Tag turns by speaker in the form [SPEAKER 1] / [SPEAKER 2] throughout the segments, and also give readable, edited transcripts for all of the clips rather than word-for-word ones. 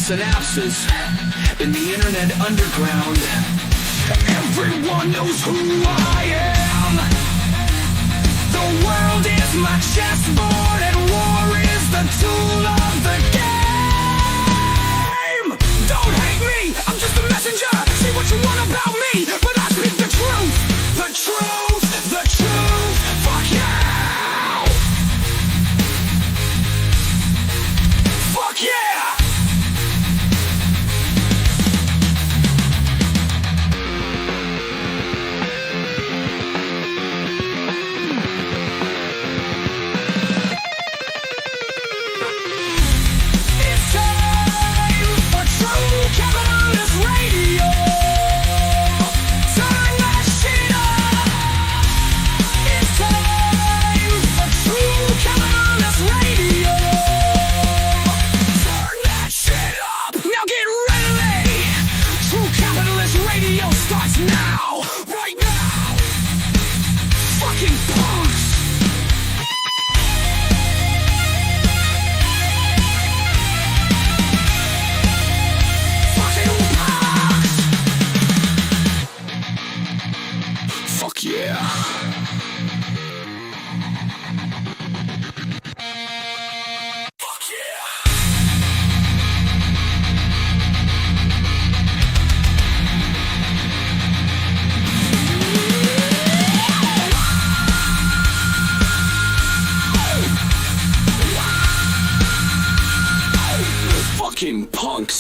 [SPEAKER 1] synapses in the internet underground. Everyone knows who I am. The world is my chessboard and war is the tool of the game. Don't hate me, I'm just a messenger. Say what you want about me, but I speak the truth. The truth, the truth. Fuck yeah. Fuck yeah.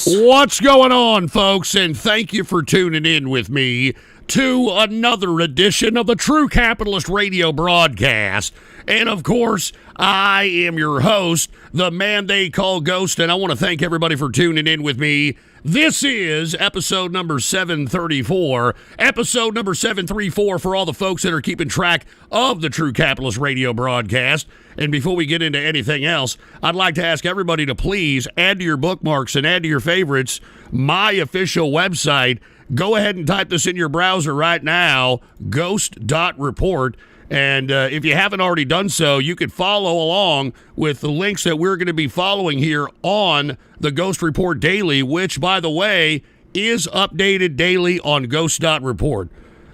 [SPEAKER 2] What's going on, folks? And thank you for tuning in with me to another edition of the True Capitalist Radio broadcast. And of course, I am your host, the man they call Ghost, and I want to thank everybody for tuning in with me. This is episode number 734, episode number 734 for all the folks that are keeping track of the True Capitalist Radio broadcast. And before we get into anything else, I'd like to ask everybody to please add to your bookmarks and add to your favorites my official website. Go ahead and type this in your browser right now, ghost.report. And if you haven't already done so, you could follow along with the links that we're going to be following here on the Ghost Report Daily, which, by the way, is updated daily on ghost.report.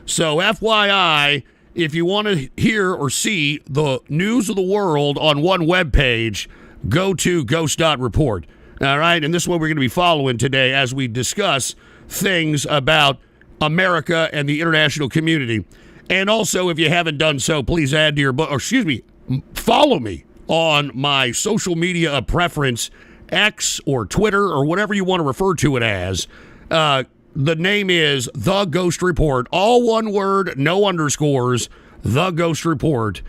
[SPEAKER 2] So FYI, if you want to hear or see the news of the world on one web page, go to ghost.report. All right, and this is what we're going to be following today as we discuss things about America and the international community. And also, if you haven't done so, please add to your follow me on my social media of preference, X or Twitter or whatever you want to refer to it as. The name is The Ghost Report. All one word, no underscores. The Ghost Report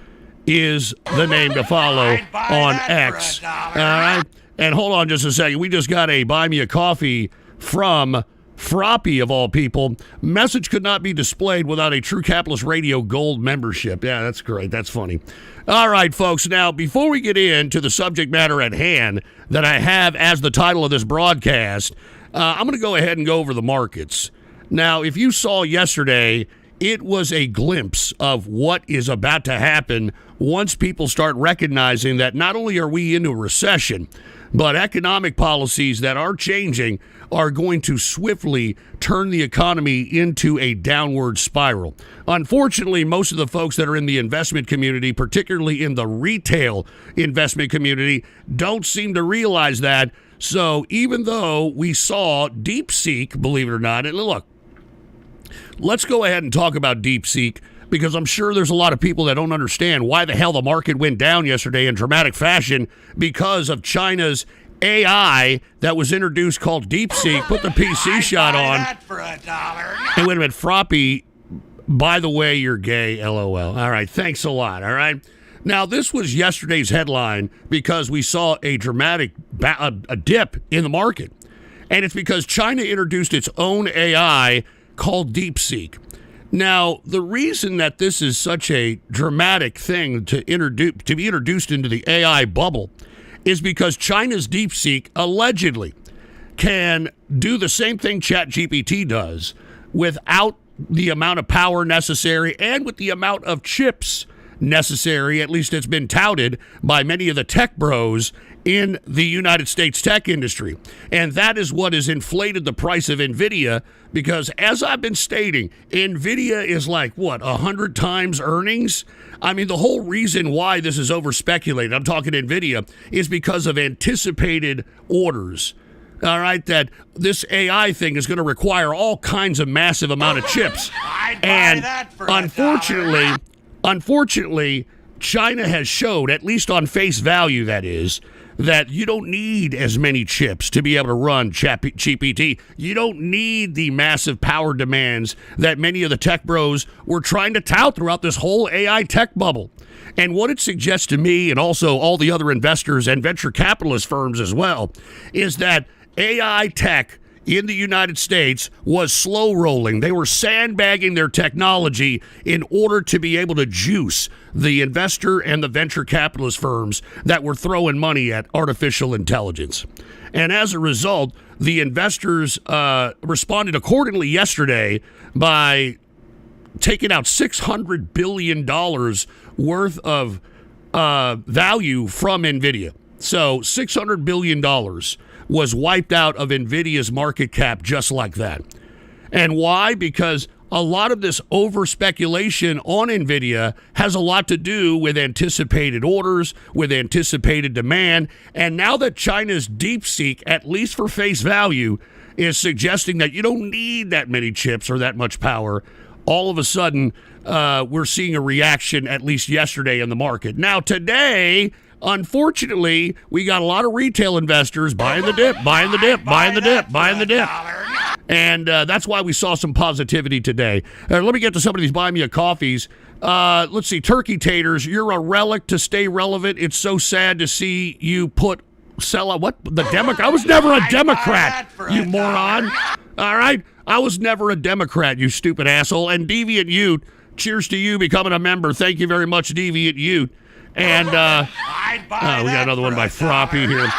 [SPEAKER 2] is the name to follow on X. All right? And hold on just a second. We just got a Buy Me a Coffee from Froppy, of all people. Message could not be displayed without a True Capitalist Radio Gold membership. Yeah, that's great. That's funny. All right, folks. Now, before we get into the subject matter at hand that I have as the title of this broadcast, I'm going to go ahead and go over the markets. Now, if you saw yesterday, it was a glimpse of what is about to happen once people start recognizing that not only are we into a recession, but economic policies that are changing are going to swiftly turn the economy into a downward spiral. Unfortunately, most of the folks that are in the investment community, particularly in the retail investment community, don't seem to realize that. So even though we saw DeepSeek, believe it or not, and look, let's go ahead and talk about DeepSeek, because I'm sure there's a lot of people that don't understand why the hell the market went down yesterday in dramatic fashion because of China's AI that was introduced called DeepSeek. Put the PC shot on.
[SPEAKER 3] That for $1.
[SPEAKER 2] And wait a minute, Froppy, by the way, you're gay, LOL. All right, thanks a lot, all right? Now, this was yesterday's headline because we saw a dramatic a dip in the market. And it's because China introduced its own AI called DeepSeek. Now, the reason that this is such a dramatic thing to be introduced into the AI bubble is because China's DeepSeek allegedly can do the same thing ChatGPT does without the amount of power necessary and with the amount of chips necessary. At least it's been touted by many of the tech bros in the United States tech industry. And that is what has inflated the price of NVIDIA, because as I've been stating, NVIDIA is like, 100 times earnings? I mean, the whole reason why this is over-speculated, I'm talking NVIDIA, is because of anticipated orders. All right, that this AI thing is going to require all kinds of massive amount of chips. And unfortunately, China has showed, at least on face value that is, that you don't need as many chips to be able to run GPT. You don't need the massive power demands that many of the tech bros were trying to tout throughout this whole AI tech bubble. And what it suggests to me, and also all the other investors and venture capitalist firms as well, is that AI tech in the United States was slow rolling. They were sandbagging their technology in order to be able to juice the investor and the venture capitalist firms that were throwing money at artificial intelligence. And as a result, the investors responded accordingly yesterday by taking out $600 billion worth of value from NVIDIA. So $600 billion was wiped out of NVIDIA's market cap just like that. And why? Because a lot of this over-speculation on NVIDIA has a lot to do with anticipated orders, with anticipated demand. And now that China's DeepSeek, at least for face value, is suggesting that you don't need that many chips or that much power, all of a sudden we're seeing a reaction, at least yesterday, in the market. Now, today, unfortunately, we got a lot of retail investors buying the dip. And that's why we saw some positivity today. Let me get to some of these buy me a coffees. Let's see, Turkey Taters, you're a relic to stay relevant. It's so sad to see you sell out. What? The Democrat? I was never a Democrat, you moron. All right? I was never a Democrat, you stupid asshole. And Deviant Ute, cheers to you becoming a member. Thank you very much, Deviant Ute. And we got another one by Froppy here.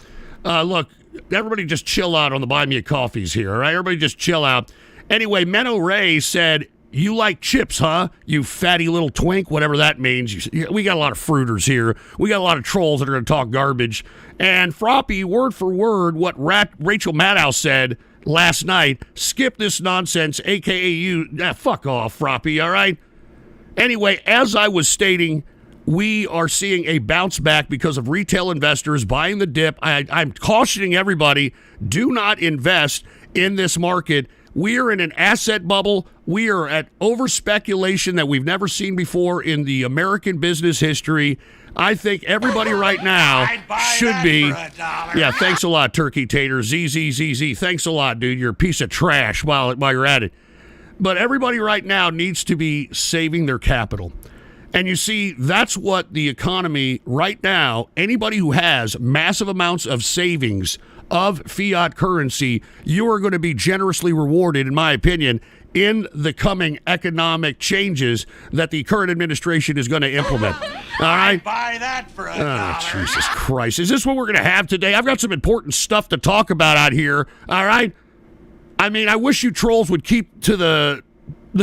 [SPEAKER 2] Look, everybody just chill out on the buy me a coffees here, all right? Everybody just chill out. Anyway, Menno Ray said, you like chips, huh? You fatty little twink, whatever that means. We got a lot of fruiters here. We got a lot of trolls that are going to talk garbage. And Froppy, word for word, what Rachel Maddow said last night, skip this nonsense, a.k.a. you. Fuck off, Froppy, all right? Anyway, as I was stating, we are seeing a bounce back because of retail investors buying the dip. I'm cautioning everybody, do not invest in this market. We are in an asset bubble. We are at over-speculation that we've never seen before in the American business history. I think everybody right now should be... Yeah, thanks a lot, Turkey Tater. ZZZZ. Thanks a lot, dude. You're a piece of trash while you're at it. But everybody right now needs to be saving their capital. And you see, that's what the economy right now, anybody who has massive amounts of savings of fiat currency, you are going to be generously rewarded, in my opinion, in the coming economic changes that the current administration is going to implement. All right?
[SPEAKER 3] Buy that for $1.
[SPEAKER 2] Oh, Jesus Christ. Is this what we're going to have today? I've got some important stuff to talk about out here. All right? I mean, I wish you trolls would keep to the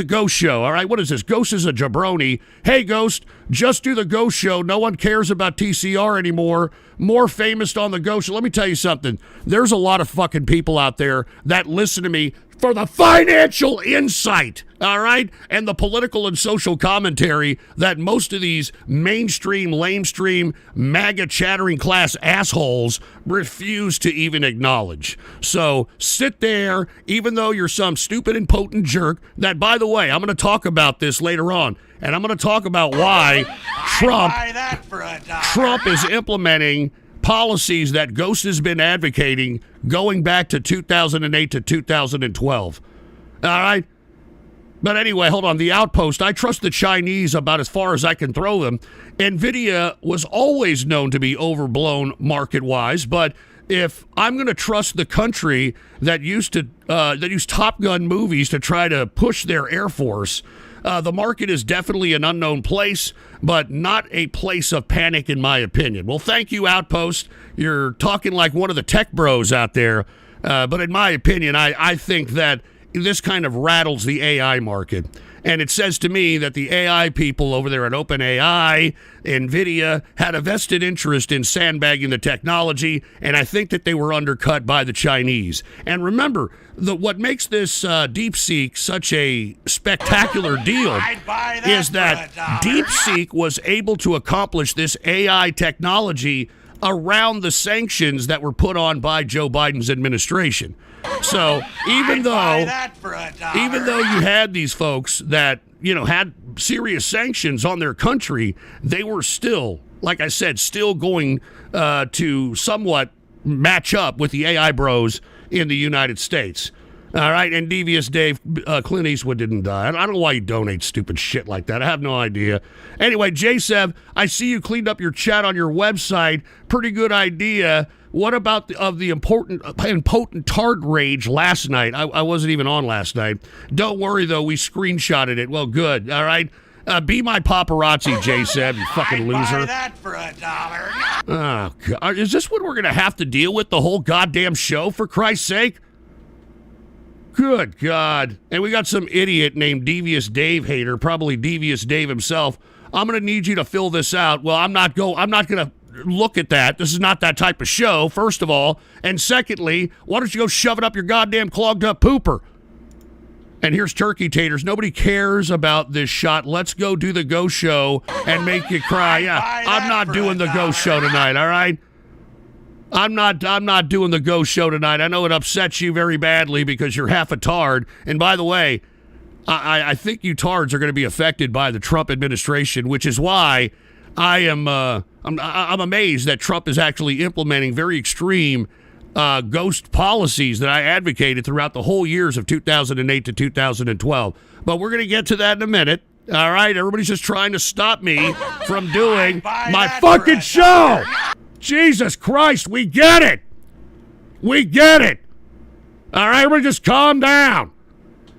[SPEAKER 2] Ghost Show, all right? What is this? Ghost is a jabroni. Hey, Ghost, just do the Ghost Show. No one cares about TCR anymore. More famous on the Ghost Show. Let me tell you something. There's a lot of fucking people out there that listen to me for the financial insight, all right? And the political and social commentary that most of these mainstream, lamestream, MAGA chattering class assholes refuse to even acknowledge. So sit there, even though you're some stupid and potent jerk that, by the way, I'm going to talk about this later on. And I'm going to talk about why Trump is implementing policies that Ghost has been advocating going back to 2008 to 2012. All right? But anyway, hold on. The Outpost, I trust the Chinese about as far as I can throw them. NVIDIA was always known to be overblown market-wise, but if I'm going to trust the country that used Top Gun movies to try to push their Air Force, the market is definitely an unknown place, but not a place of panic, in my opinion. Well, thank you, Outpost. You're talking like one of the tech bros out there. But in my opinion, I think that this kind of rattles the AI market. And it says to me that the AI people over there at OpenAI, NVIDIA, had a vested interest in sandbagging the technology, and I think that they were undercut by the Chinese. And remember, what makes this DeepSeek such a spectacular deal is that DeepSeek was able to accomplish this AI technology around the sanctions that were put on by Joe Biden's administration. So even though you had these folks that, had serious sanctions on their country, they were still, like I said, still going to somewhat match up with the AI bros in the United States. All right, and Devious Dave, Clint Eastwood didn't die. I don't know why you donate stupid shit like that. I have no idea. Anyway, J-Sev, I see you cleaned up your chat on your website. Pretty good idea. What about the impotent tard rage last night? I wasn't even on last night. Don't worry, though. We screenshotted it. Well, good. All right. Be my paparazzi, J-Sev, you fucking loser.
[SPEAKER 3] Buy that for $1.
[SPEAKER 2] Oh, God. Is this what we're going to have to deal with the whole goddamn show, for Christ's sake? Good God. And we got some idiot named Devious Dave Hater, probably Devious Dave himself. I'm going to need you to fill this out. Well, I'm not going to look at that. This is not that type of show, first of all. And secondly, why don't you go shove it up your goddamn clogged up pooper? And here's Turkey Taters. Nobody cares about this shot. Let's go do the Ghost Show and make you cry. Yeah, I'm not doing the Ghost Show tonight, all right? I'm not doing the Ghost Show tonight. I know it upsets you very badly because you're half a tard. And by the way, I think you tards are going to be affected by the Trump administration, which is why I'm amazed that Trump is actually implementing very extreme ghost policies that I advocated throughout the whole years of 2008 to 2012. But we're going to get to that in a minute. All right, everybody's just trying to stop me from doing my fucking show. Jesus Christ, we get it. We get it. All right, everybody just calm down.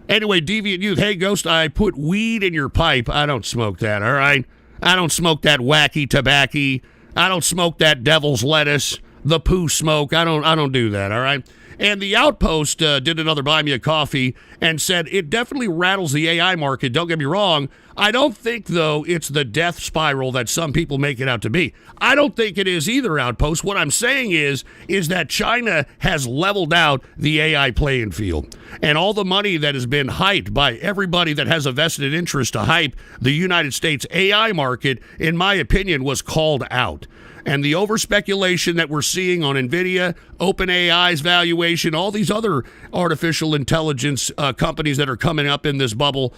[SPEAKER 2] Anyway, Deviant Youth, hey, Ghost, I put weed in your pipe. I don't smoke that, all right? I don't smoke that wacky tobacco. I don't smoke that devil's lettuce, the poo smoke. I don't do that, all right? And the Outpost did another Buy Me a Coffee and said it definitely rattles the AI market. Don't get me wrong. I don't think, though, it's the death spiral that some people make it out to be. I don't think it is either, Outpost. What I'm saying is that China has leveled out the AI playing field. And all the money that has been hyped by everybody that has a vested interest to hype the United States AI market, in my opinion, was called out. And the over-speculation that we're seeing on NVIDIA, OpenAI's valuation, all these other artificial intelligence companies that are coming up in this bubble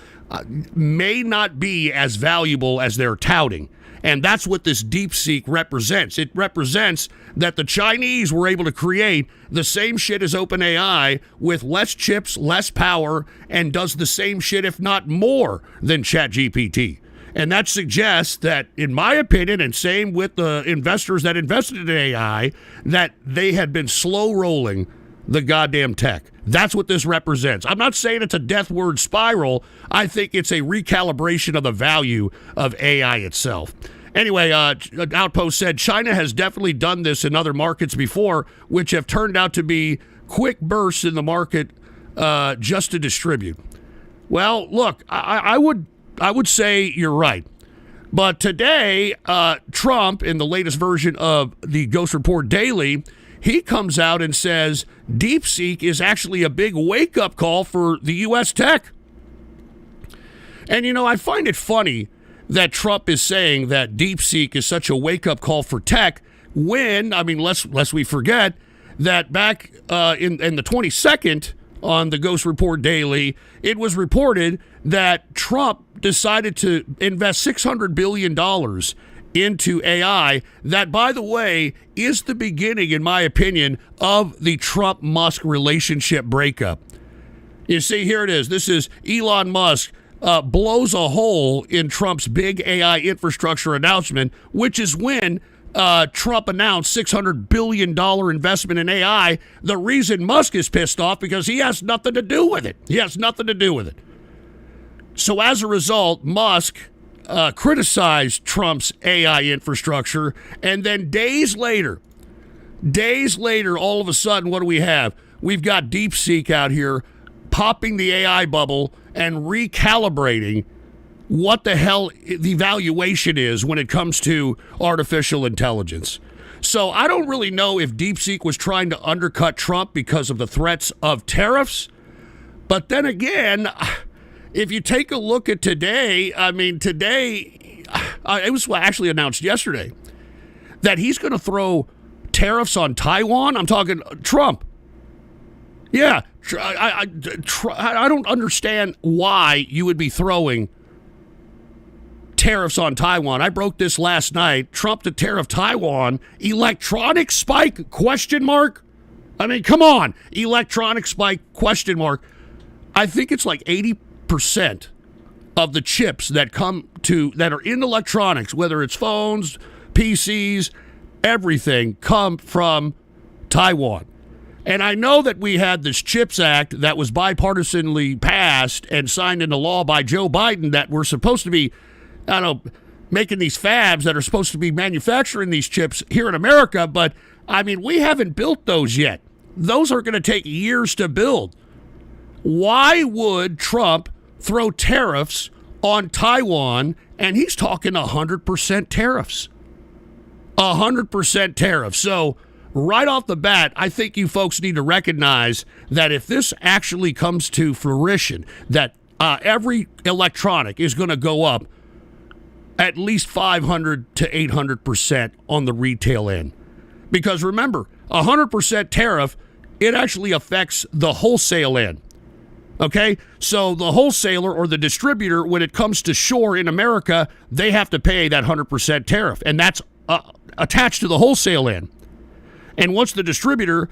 [SPEAKER 2] may not be as valuable as they're touting. And that's what this DeepSeek represents. It represents that the Chinese were able to create the same shit as OpenAI with less chips, less power, and does the same shit, if not more, than ChatGPT. And that suggests that, in my opinion, and same with the investors that invested in AI, that they had been slow rolling the goddamn tech. That's what this represents. I'm not saying it's a death word spiral. I think it's a recalibration of the value of AI itself. Anyway, Outpost said China has definitely done this in other markets before, which have turned out to be quick bursts in the market just to distribute. Well, look, I would say you're right. But today, Trump, in the latest version of the Ghost Report Daily, he comes out and says DeepSeek is actually a big wake-up call for the U.S. tech. And, I find it funny that Trump is saying that DeepSeek is such a wake-up call for tech when, lest we forget, that back in the 22nd on the Ghost Report Daily, it was reported that Trump decided to invest $600 billion into AI. That, by the way, is the beginning, in my opinion, of the Trump-Musk relationship breakup. You see, here it is. This is Elon Musk blows a hole in Trump's big AI infrastructure announcement, which is when Trump announced $600 billion investment in AI. The reason Musk is pissed off because he has nothing to do with it. He has nothing to do with it. So as a result, Musk criticized Trump's AI infrastructure, and then days later, all of a sudden, what do we have? We've got DeepSeek out here popping the AI bubble and recalibrating what the hell the valuation is when it comes to artificial intelligence. So I don't really know if DeepSeek was trying to undercut Trump because of the threats of tariffs. But then again, if you take a look at today, it was actually announced yesterday that he's going to throw tariffs on Taiwan. I'm talking Trump. Yeah, I don't understand why you would be throwing tariffs on Taiwan. I broke this last night. Trump to tariff Taiwan. Electronic spike, question mark? I mean, come on. Electronic spike, question mark. I think it's like 80% of the chips that are in electronics, whether it's phones, PCs, everything, come from Taiwan. And I know that we had this CHIPS Act that was bipartisanly passed and signed into law by Joe Biden that we're supposed to be, making these fabs that are supposed to be manufacturing these chips here in America. But, I mean, we haven't built those yet. Those are going to take years to build. Why would Trump throw tariffs on Taiwan? And he's talking 100% tariffs. 100% tariffs. So right off the bat, I think you folks need to recognize that if this actually comes to fruition, that every electronic is going to go up at least 500 to 800% on the retail end. Because remember, 100% tariff, it actually affects the wholesale end. Okay? So the wholesaler or the distributor, when it comes to shore in America, they have to pay that 100% tariff. And that's attached to the wholesale end. And once the distributor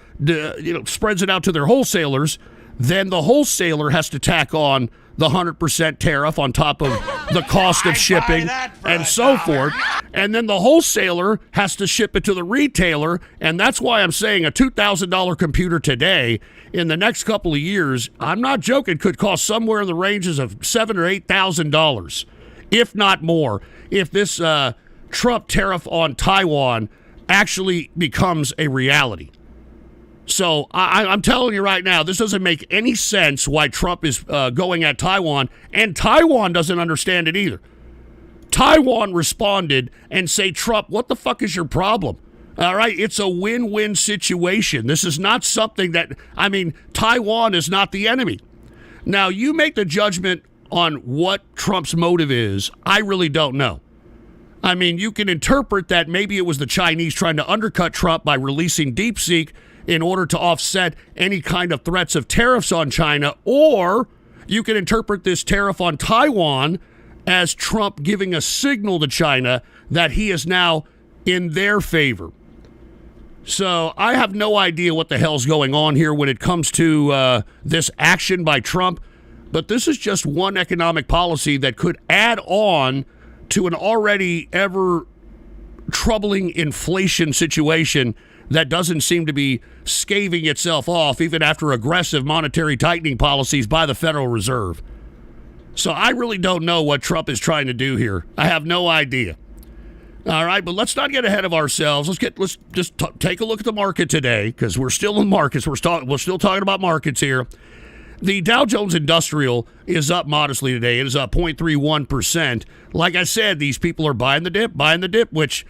[SPEAKER 2] spreads it out to their wholesalers, then the wholesaler has to tack on the 100% tariff on top of the cost of shipping and so forth. And then the wholesaler has to ship it to the retailer. And that's why I'm saying a $2,000 computer today, in the next couple of years, I'm not joking, could cost somewhere in the ranges of $7,000 or $8,000, if not more, if this Trump tariff on Taiwan actually becomes a reality. So I'm telling you right now, this doesn't make any sense why Trump is going at Taiwan, and Taiwan doesn't understand it either. Taiwan responded and say, Trump, what the fuck is your problem? All right, it's a win-win situation. This is not something that, Taiwan is not the enemy. Now, you make the judgment on what Trump's motive is. I really don't know. You can interpret that maybe it was the Chinese trying to undercut Trump by releasing DeepSeek in order to offset any kind of threats of tariffs on China, or you can interpret this tariff on Taiwan as Trump giving a signal to China that he is now in their favor. So I have no idea what the hell's going on here when it comes to this action by Trump, but this is just one economic policy that could add on to an already ever troubling inflation situation that doesn't seem to be scaving itself off even after aggressive monetary tightening policies by the Federal Reserve. So I really don't know what Trump is trying to do here. I have no idea. All right, but let's not get ahead of ourselves. Let's just take a look at the market today, because we're still in markets. We're still talking about markets here. The Dow Jones Industrial is up modestly today. It is up 0.31%. Like I said, these people are buying the dip, which,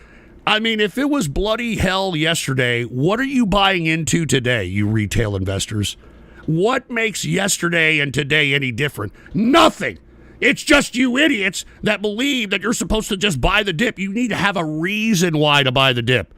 [SPEAKER 2] if it was bloody hell yesterday, what are you buying into today, you retail investors? What makes yesterday and today any different? Nothing. It's just you idiots that believe that you're supposed to just buy the dip. You need to have a reason why to buy the dip.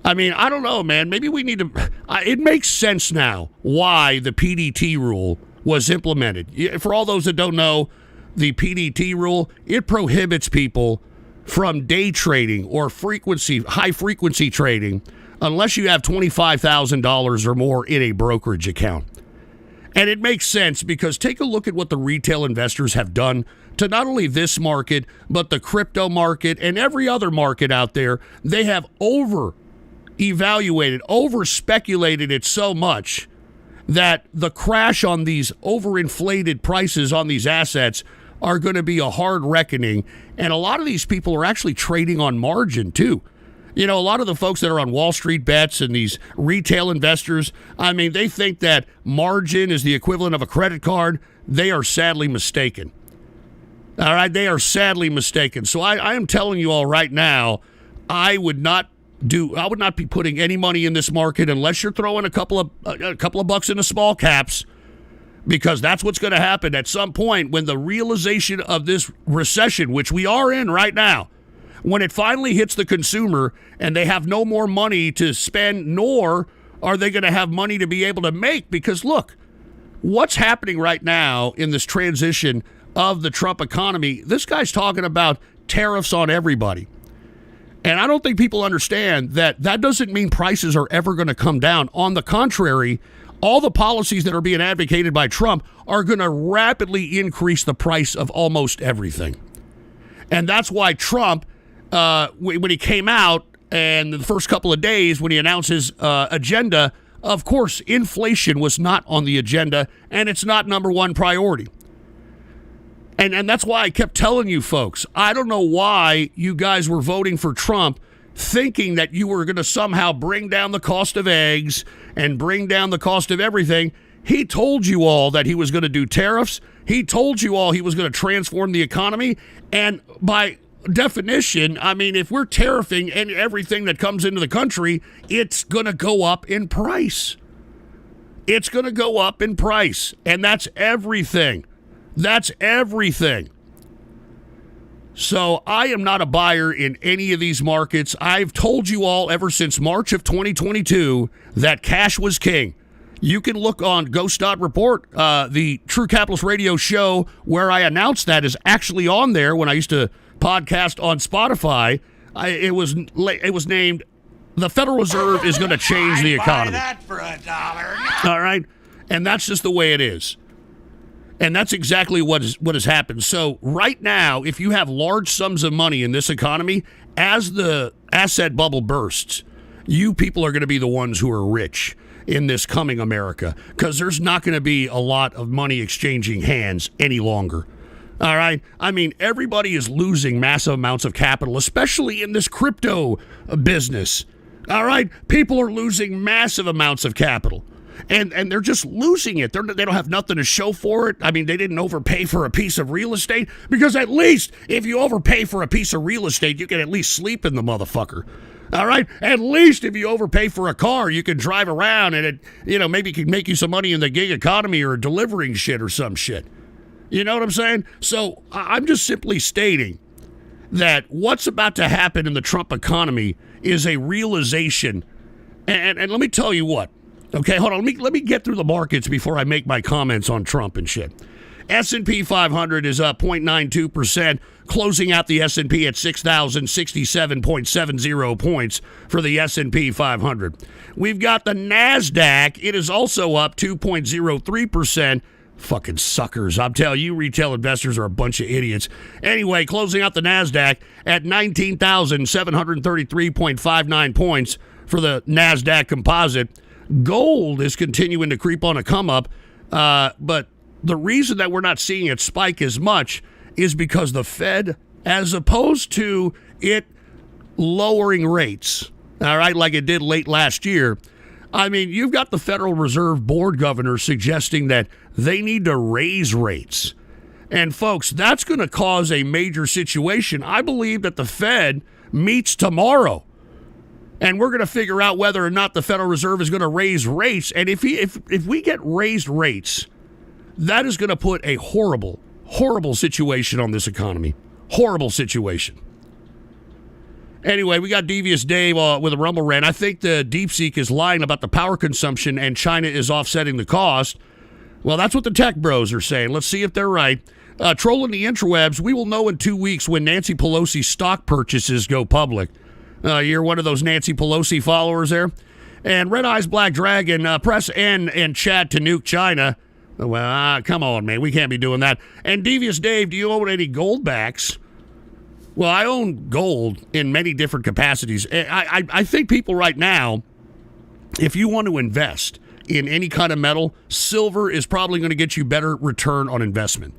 [SPEAKER 2] I don't know, man. Maybe we need to... it makes sense now why the PDT rule was implemented. For all those that don't know, the PDT rule, it prohibits people from day trading or high-frequency trading unless you have $25,000 or more in a brokerage account. And it makes sense because take a look at what the retail investors have done to not only this market, but the crypto market and every other market out there. They have over-speculated it so much that the crash on these overinflated prices on these assets are going to be a hard reckoning. And a lot of these people are actually trading on margin, too. A lot of the folks that are on Wall Street bets and these retail investors, they think that margin is the equivalent of a credit card. they are sadly mistaken. All right, they are sadly mistaken. So I am telling you all right now, I would not be putting any money in this market unless you're throwing a couple of bucks into small caps, because that's what's going to happen at some point when the realization of this recession, which we are in right now, when it finally hits the consumer and they have no more money to spend, nor are they going to have money to be able to make. Because look, what's happening right now in this transition of the Trump economy, this guy's talking about tariffs on everybody. And I don't think people understand that doesn't mean prices are ever going to come down. On the contrary, all the policies that are being advocated by Trump are going to rapidly increase the price of almost everything. And that's why Trump, when he came out and the first couple of days when he announced his agenda, of course, inflation was not on the agenda, and it's not number one priority. And that's why I kept telling you folks, I don't know why you guys were voting for Trump thinking that you were going to somehow bring down the cost of eggs and bring down the cost of everything. He told you all that he was going to do tariffs. He told you all he was going to transform the economy. And by definition, I mean, if we're tariffing and everything that comes into the country, it's going to go up in price. It's going to go up in price. And that's everything. That's everything. So I am not a buyer in any of these markets. I've told you all ever since March of 2022 that cash was king. You can look on Ghost.Report, the True Capitalist Radio show where I announced that is actually on there when I used to podcast on Spotify. It was named "The Federal Reserve is going to change the economy."
[SPEAKER 3] I'd buy that for $1.
[SPEAKER 2] All right? And that's just the way it is. And that's exactly what has happened. So right now, if you have large sums of money in this economy, as the asset bubble bursts, you people are going to be the ones who are rich in this coming America, because there's not going to be a lot of money exchanging hands any longer. All right? I mean, everybody is losing massive amounts of capital, especially in this crypto business. All right? People are losing massive amounts of capital. And they're just losing it. They don't have nothing to show for it. I mean, they didn't overpay for a piece of real estate, because at least if you overpay for a piece of real estate, you can at least sleep in the motherfucker. All right? At least if you overpay for a car, you can drive around and it, maybe can make you some money in the gig economy or delivering shit or some shit. You know what I'm saying? So I'm just simply stating that what's about to happen in the Trump economy is a realization. And let me tell you what. Okay, hold on. Let me get through the markets before I make my comments on Trump and shit. S&P 500 is up 0.92%, closing out the S&P at 6,067.70 points for the S&P 500. We've got the NASDAQ. It is also up 2.03%. Fucking suckers. I'm telling you, retail investors are a bunch of idiots. Anyway, closing out the NASDAQ at 19,733.59 points for the NASDAQ composite. Gold is continuing to creep on a come up, but the reason that we're not seeing it spike as much is because the Fed, as opposed to it lowering rates, all right, like it did late last year, I mean, you've got the Federal Reserve Board governor suggesting that they need to raise rates. And folks, that's going to cause a major situation. I believe that the Fed meets tomorrow, and we're going to figure out whether or not the Federal Reserve is going to raise rates. And if we get raised rates, that is going to put a horrible, horrible situation on this economy. Horrible situation. Anyway, we got Devious Dave with a Rumble rant. I think the DeepSeek is lying about the power consumption and China is offsetting the cost. Well, that's what the tech bros are saying. Let's see if they're right. Trolling the interwebs, we will know in 2 weeks when Nancy Pelosi's stock purchases go public. You're one of those Nancy Pelosi followers there. And Red Eyes Black Dragon, press N and chat to nuke China. Well, come on, man. We can't be doing that. And Devious Dave, do you own any goldbacks? Well, I own gold in many different capacities. I think people right now, if you want to invest in any kind of metal, silver is probably going to get you better return on investment.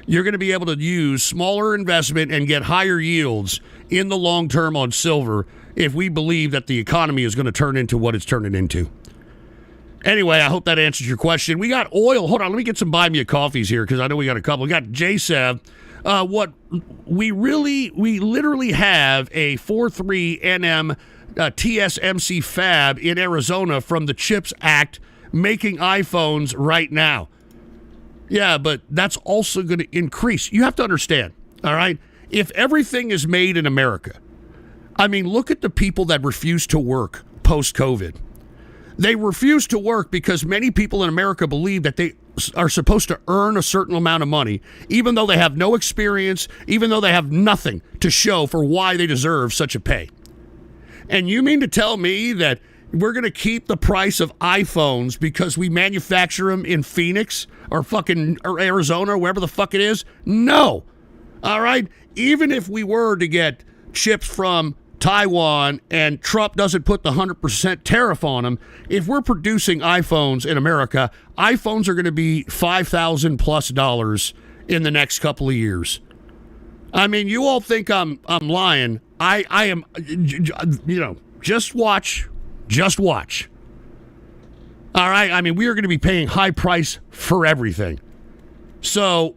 [SPEAKER 2] You're going to be able to use smaller investment and get higher yields in the long term on silver if we believe that the economy is going to turn into what it's turning into. Anyway, I hope that answers your question. We got oil. Hold on, let me get some buy me a coffees here because I know we got a couple. We got JSEV. We literally have a 4.3 NM TSMC fab in Arizona from the CHIPS Act making iPhones right now. Yeah, but that's also going to increase. You have to understand, all right? If everything is made in America, I mean, look at the people that refuse to work post-COVID. They refuse to work because many people in America believe that they are supposed to earn a certain amount of money, even though they have no experience, even though they have nothing to show for why they deserve such a pay. And you mean to tell me that we're going to keep the price of iPhones because we manufacture them in Phoenix or Arizona or wherever the fuck it is? No. All right? Even if we were to get chips from Taiwan and Trump doesn't put the 100% tariff on them, if we're producing iPhones in America, iPhones are going to be $5,000+ in the next couple of years. I mean, you all think I'm lying. I am, just watch. Just watch. All right? I mean, we are going to be paying high price for everything. So,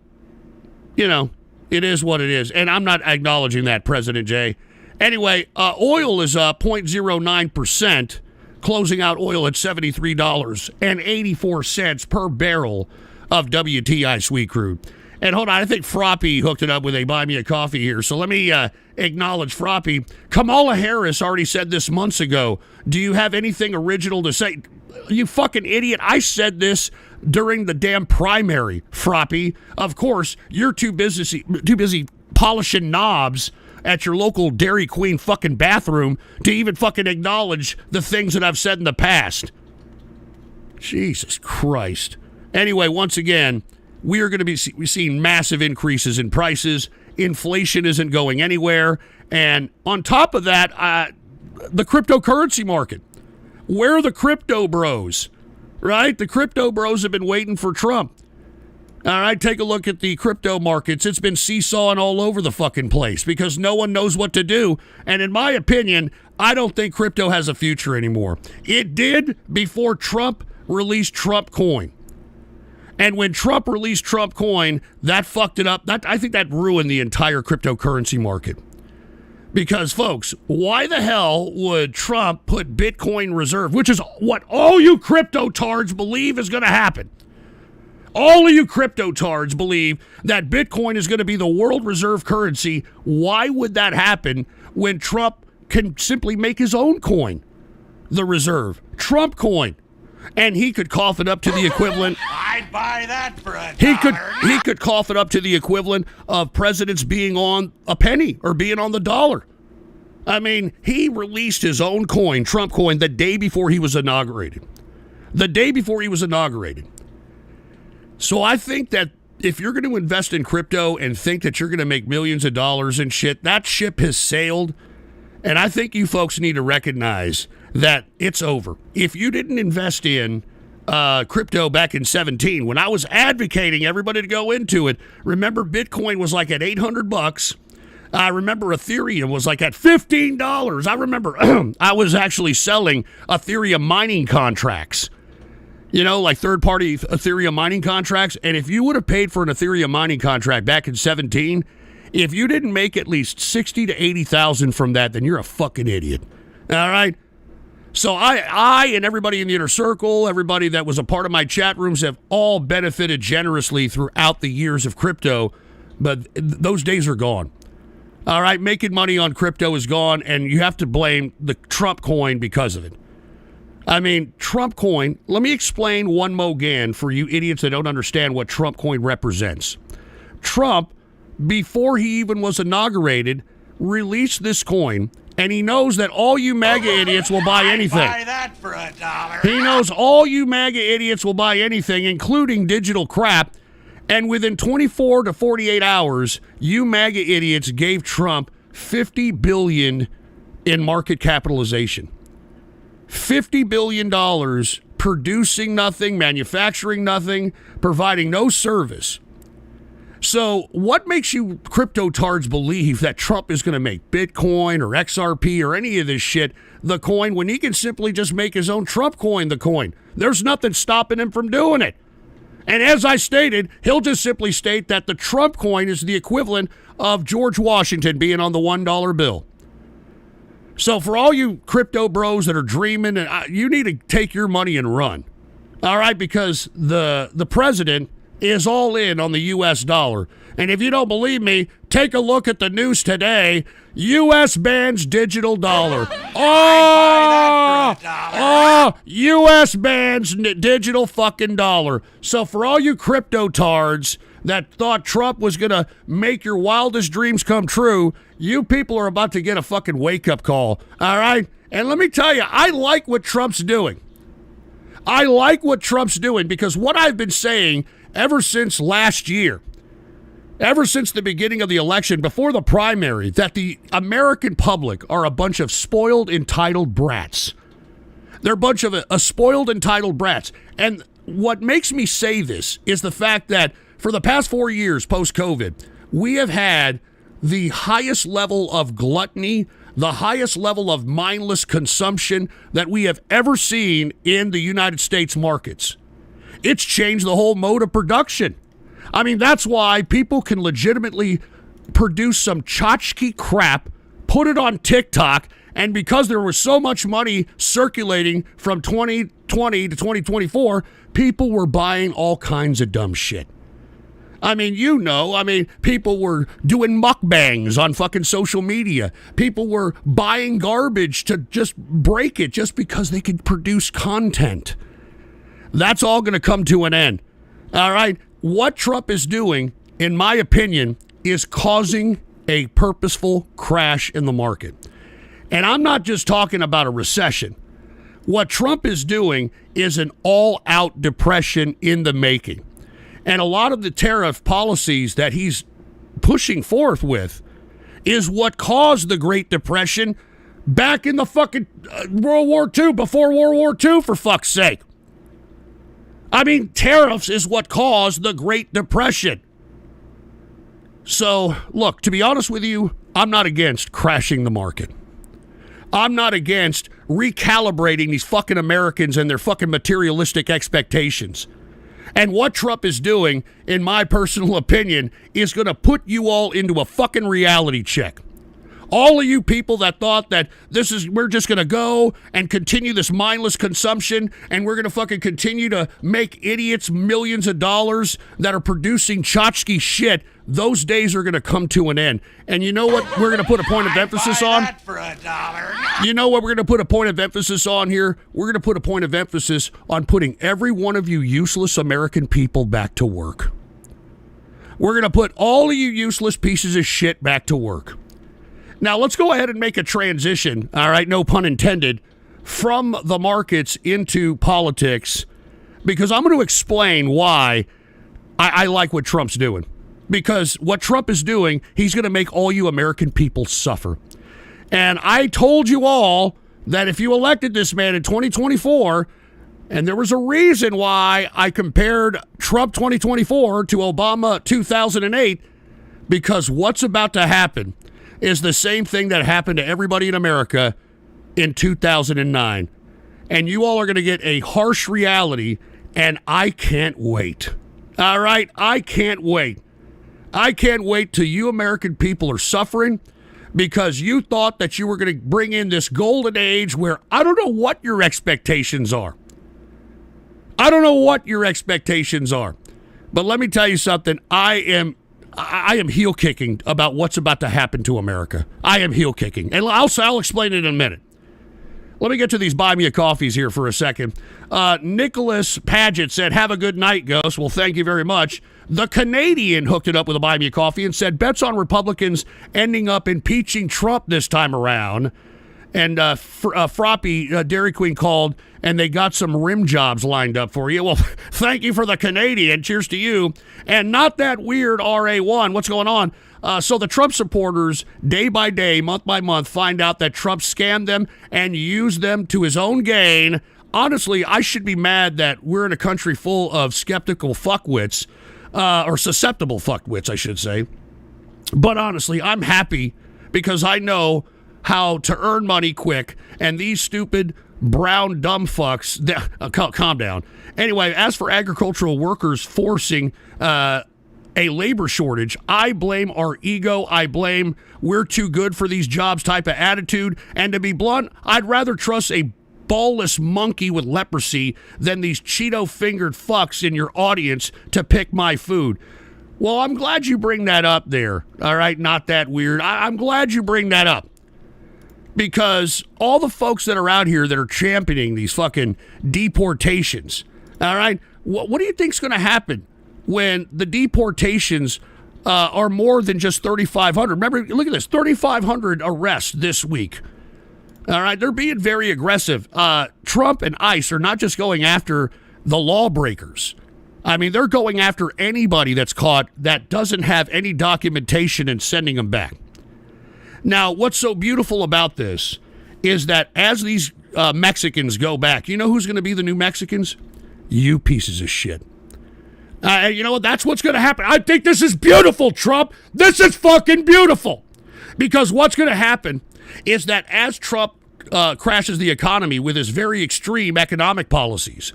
[SPEAKER 2] it is what it is. And I'm not acknowledging that, President Jay. Anyway, oil is up 0.09%, closing out oil at $73.84 per barrel of WTI sweet crude. And hold on, I think Froppy hooked it up with a buy me a coffee here. So let me acknowledge Froppy. Kamala Harris already said this months ago. Do you have anything original to say? You fucking idiot. I said this during the damn primary, Froppy. Of course, you're too busy polishing knobs at your local Dairy Queen fucking bathroom to even fucking acknowledge the things that I've said in the past. Jesus Christ. Anyway, once again, we are going to be seeing massive increases in prices. Inflation isn't going anywhere. And on top of that, the cryptocurrency market. Where are the crypto bros? Right? The crypto bros have been waiting for Trump. All right, take a look at the crypto markets. It's been seesawing all over the fucking place because no one knows what to do. And in my opinion, I don't think crypto has a future anymore. It did before Trump released Trump coin. And when Trump released Trump coin, that fucked it up. I think that ruined the entire cryptocurrency market. Because, folks, why the hell would Trump put Bitcoin reserve, which is what all you crypto-tards believe is going to happen? All of you crypto-tards believe that Bitcoin is going to be the world reserve currency. Why would that happen when Trump can simply make his own coin the reserve? Trump coin. And he could cough it up to the equivalent.
[SPEAKER 3] I'd buy that for $1.
[SPEAKER 2] He could cough it up to the equivalent of presidents being on a penny or being on the dollar. I mean, he released his own coin, Trump coin, the day before he was inaugurated. The day before he was inaugurated. So I think that if you're going to invest in crypto and think that you're going to make millions of dollars and shit, that ship has sailed. And I think you folks need to recognize that it's over. If you didn't invest in crypto back in 2017, when I was advocating everybody to go into it, remember Bitcoin was like at $800. I remember Ethereum was like at $15. I remember I was actually selling Ethereum mining contracts. Like third-party Ethereum mining contracts. And if you would have paid for an Ethereum mining contract back in 2017, if you didn't make at least $60,000 to $80,000 from that, then you're a fucking idiot. All right? So I and everybody in the inner circle, everybody that was a part of my chat rooms have all benefited generously throughout the years of crypto, but those days are gone. All right? Making money on crypto is gone, and you have to blame the Trump coin because of it. I mean, Trump coin, let me explain one more again for you idiots that don't understand what Trump coin represents. Trump, before he even was inaugurated, released this coin, and he knows that all you MAGA idiots will buy anything.
[SPEAKER 3] I'd buy that for $1.
[SPEAKER 2] He knows all you MAGA idiots will buy anything, including digital crap, and within 24 to 48 hours, you MAGA idiots gave Trump $50 billion in market capitalization. $50 billion producing nothing, manufacturing nothing, providing no service. So what makes you crypto-tards believe that Trump is going to make Bitcoin or XRP or any of this shit the coin when he can simply just make his own Trump coin the coin? There's nothing stopping him from doing it. And as I stated, he'll just simply state that the Trump coin is the equivalent of George Washington being on the $1 bill. So for all you crypto bros that are dreaming, you need to take your money and run. All right, because the president is all in on the U.S. dollar. And if you don't believe me, take a look at the news today. U.S. bans digital dollar. U.S. bans digital fucking dollar. So for all you crypto tards that thought Trump was going to make your wildest dreams come true, you people are about to get a fucking wake-up call. All right? And let me tell you, I like what Trump's doing. I like what Trump's doing because what I've been saying ever since last year, ever since the beginning of the election, before the primary, that the American public are a bunch of spoiled, entitled brats. They're a bunch of spoiled, entitled brats. And what makes me say this is the fact that for the past 4 years post-COVID, we have had the highest level of gluttony, the highest level of mindless consumption that we have ever seen in the United States markets. It's changed the whole mode of production. I mean, that's why people can legitimately produce some tchotchke crap, put it on TikTok, and because there was so much money circulating from 2020 to 2024, people were buying all kinds of dumb shit. I mean, people were doing mukbangs on fucking social media. People were buying garbage to just break it just because they could produce content. That's all going to come to an end. All right? What Trump is doing, in my opinion, is causing a purposeful crash in the market. And I'm not just talking about a recession. What Trump is doing is an all-out depression in the making. And a lot of the tariff policies that he's pushing forth with is what caused the Great Depression back in the fucking World War II, before World War II, for fuck's sake. I mean, tariffs is what caused the Great Depression. So, look, to be honest with you, I'm not against crashing the market. I'm not against recalibrating these fucking Americans and their fucking materialistic expectations. And what Trump is doing, in my personal opinion, is going to put you all into a fucking reality check. All of you people that thought that we're just going to go and continue this mindless consumption and we're going to fucking continue to make idiots millions of dollars that are producing tchotchke shit, those days are going to come to an end. And you know what we're going to put a point of emphasis on?
[SPEAKER 3] That for $1.
[SPEAKER 2] You know what we're going to put a point of emphasis on here? We're going to put a point of emphasis on putting every one of you useless American people back to work. We're going to put all of you useless pieces of shit back to work. Now, let's go ahead and make a transition, all right, no pun intended, from the markets into politics, because I'm going to explain why I like what Trump's doing. Because what Trump is doing, he's going to make all you American people suffer. And I told you all that if you elected this man in 2024, and there was a reason why I compared Trump 2024 to Obama 2008, because what's about to happen is the same thing that happened to everybody in America in 2009. And you all are going to get a harsh reality, and I can't wait. All right? I can't wait. I can't wait till you American people are suffering because you thought that you were going to bring in this golden age where I don't know what your expectations are. I don't know what your expectations are. But let me tell you something. I am heel kicking about what's about to happen to America. I am heel kicking. And I'll explain it in a minute. Let me get to these buy me a coffees here for a second. Nicholas Paget said, have a good night, Ghost. Well, thank you very much. The Canadian hooked it up with a buy me a coffee and said, bets on Republicans ending up impeaching Trump this time around. And Froppy, Dairy Queen called, and they got some rim jobs lined up for you. Well, thank you for the Canadian. Cheers to you. And not that weird, RA1. What's going on? So the Trump supporters, day by day, month by month, find out that Trump scammed them and used them to his own gain. Honestly, I should be mad that we're in a country full of skeptical fuckwits. or susceptible fuckwits, I should say. But honestly, I'm happy because I know how to earn money quick, and these stupid brown dumb fucks, calm down. Anyway, as for agricultural workers forcing a labor shortage, I blame our ego. I blame we're too good for these jobs type of attitude. And to be blunt, I'd rather trust a ballless monkey with leprosy than these Cheeto-fingered fucks in your audience to pick my food. Well, I'm glad you bring that up there. All right, not that weird. I'm glad you bring that up. Because all the folks that are out here that are championing these fucking deportations, all right, what do you think's going to happen when the deportations are more than just 3,500? Remember, look at this, 3,500 arrests this week. All right, they're being very aggressive. Trump and ICE are not just going after the lawbreakers. I mean, they're going after anybody that's caught that doesn't have any documentation and sending them back. Now, what's so beautiful about this is that as these Mexicans go back, you know who's going to be the new Mexicans? You pieces of shit. You know what? That's what's going to happen. I think this is beautiful, Trump. This is fucking beautiful. Because what's going to happen is that as Trump crashes the economy with his very extreme economic policies,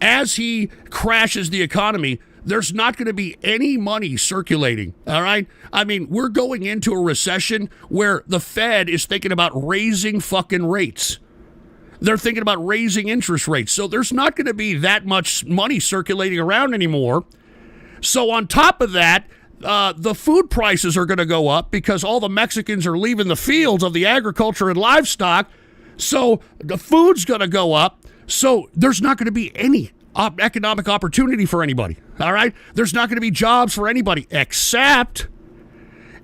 [SPEAKER 2] as he crashes the economy, there's not going to be any money circulating, all right? I mean, we're going into a recession where the Fed is thinking about raising fucking rates. They're thinking about raising interest rates. So there's not going to be that much money circulating around anymore. So on top of that, the food prices are going to go up because all the Mexicans are leaving the fields of the agriculture and livestock. So the food's going to go up. So there's not going to be any economic opportunity for anybody, all right? There's not going to be jobs for anybody except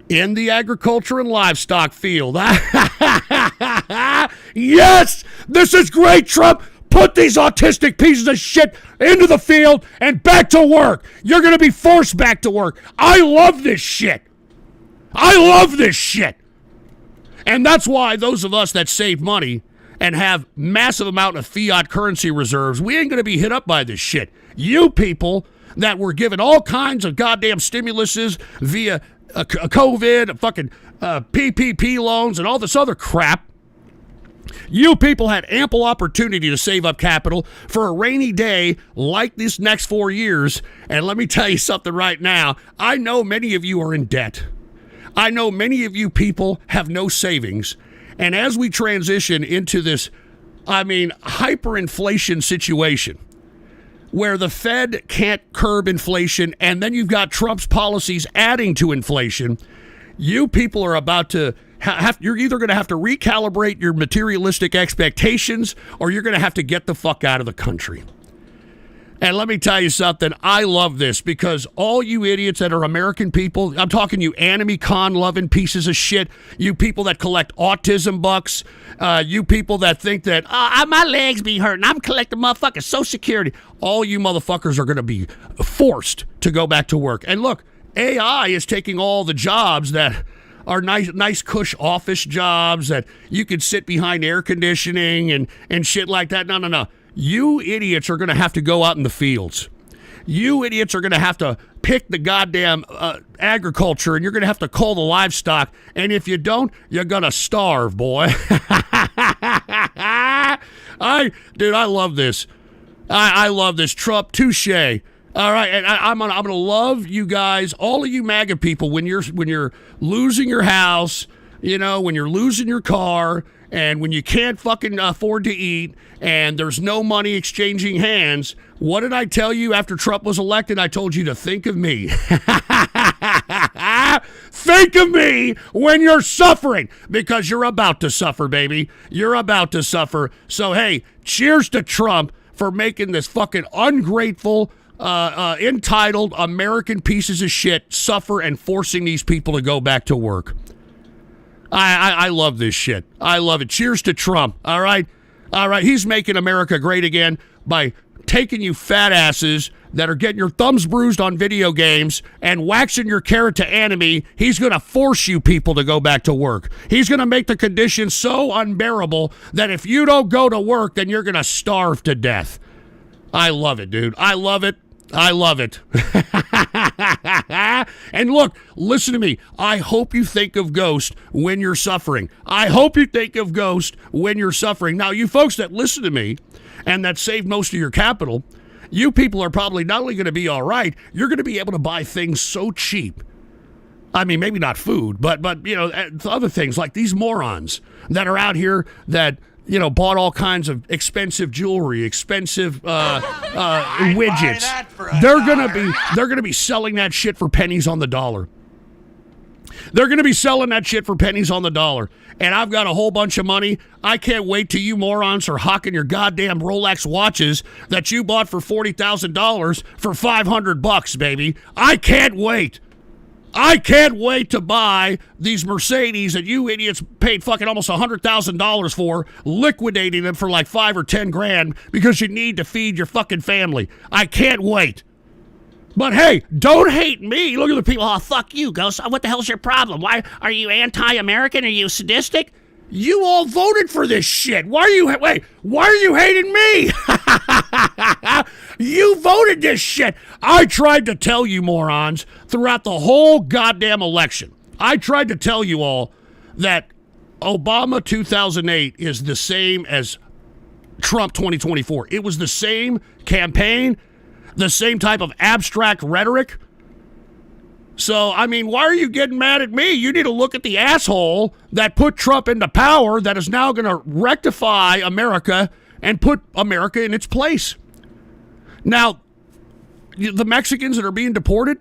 [SPEAKER 2] in the agriculture and livestock field. Yes! This is great, Trump! Put these autistic pieces of shit into the field and back to work. You're going to be forced back to work. I love this shit. I love this shit. And that's why those of us that save money and have massive amount of fiat currency reserves, we ain't going to be hit up by this shit. You people that were given all kinds of goddamn stimuluses via COVID, fucking PPP loans and all this other crap, you people had ample opportunity to save up capital for a rainy day like this next 4 years. And let me tell you something right now. I know many of you are in debt. I know many of you people have no savings. And as we transition into this, hyperinflation situation where the Fed can't curb inflation and then you've got Trump's policies adding to inflation, you people are about to you're either going to have to recalibrate your materialistic expectations or you're going to have to get the fuck out of the country. And let me tell you something. I love this because all you idiots that are American people, I'm talking you anime con loving pieces of shit, you people that collect autism bucks, you people that think that my legs be hurting, I'm collecting motherfucking Social Security. All you motherfuckers are going to be forced to go back to work. And look, AI is taking all the jobs that are nice cush office jobs that you could sit behind air conditioning and shit like that. No. You idiots are going to have to go out in the fields. You idiots are going to have to pick the goddamn agriculture, and you're going to have to cull the livestock. And if you don't, you're going to starve, boy. I love this. I love this. Trump, touche. All right, and I'm gonna love you guys, all of you MAGA people, when you're losing your house, you know, when you're losing your car, and when you can't fucking afford to eat, and there's no money exchanging hands. What did I tell you after Trump was elected? I told you to think of me. Think of me when you're suffering, because you're about to suffer, baby. You're about to suffer. So, hey, cheers to Trump for making this fucking ungrateful, entitled American pieces of shit suffer and forcing these people to go back to work. I love this shit. I love it. Cheers to Trump. All right. He's making America great again by taking you fat asses that are getting your thumbs bruised on video games and waxing your carrot to anime. He's going to force you people to go back to work. He's going to make the conditions so unbearable that if you don't go to work, then you're going to starve to death. I love it, dude. I love it. I love it. And look, listen to me. I hope you think of Ghost when you're suffering. I hope you think of Ghost when you're suffering. Now, you folks that listen to me and that save most of your capital, you people are probably not only going to be all right, you're going to be able to buy things so cheap. I mean, maybe not food, but you know, other things like these morons that are out here that, you know, bought all kinds of expensive jewelry, expensive widgets. They're gonna be selling that shit for pennies on the dollar. They're gonna be selling that shit for pennies on the dollar. And I've got a whole bunch of money. I can't wait till you morons are hawking your goddamn Rolex watches that you bought for $40,000 for $500, baby. I can't wait. I can't wait to buy these Mercedes that you idiots paid fucking almost $100,000 for, liquidating them for like $5 or $10,000 because you need to feed your fucking family. I can't wait. But hey, don't hate me. Look at the people. Oh, fuck you, Ghost. What the hell's your problem? Why are you anti-American? Are you sadistic? You all voted for this shit. Why are you hating me? You voted this shit. I tried to tell you morons throughout the whole goddamn election. I tried to tell you all that Obama 2008 is the same as Trump 2024. It was the same campaign, the same type of abstract rhetoric. So, I mean, why are you getting mad at me? You need to look at the asshole that put Trump into power that is now going to rectify America and put America in its place. Now, the Mexicans that are being deported,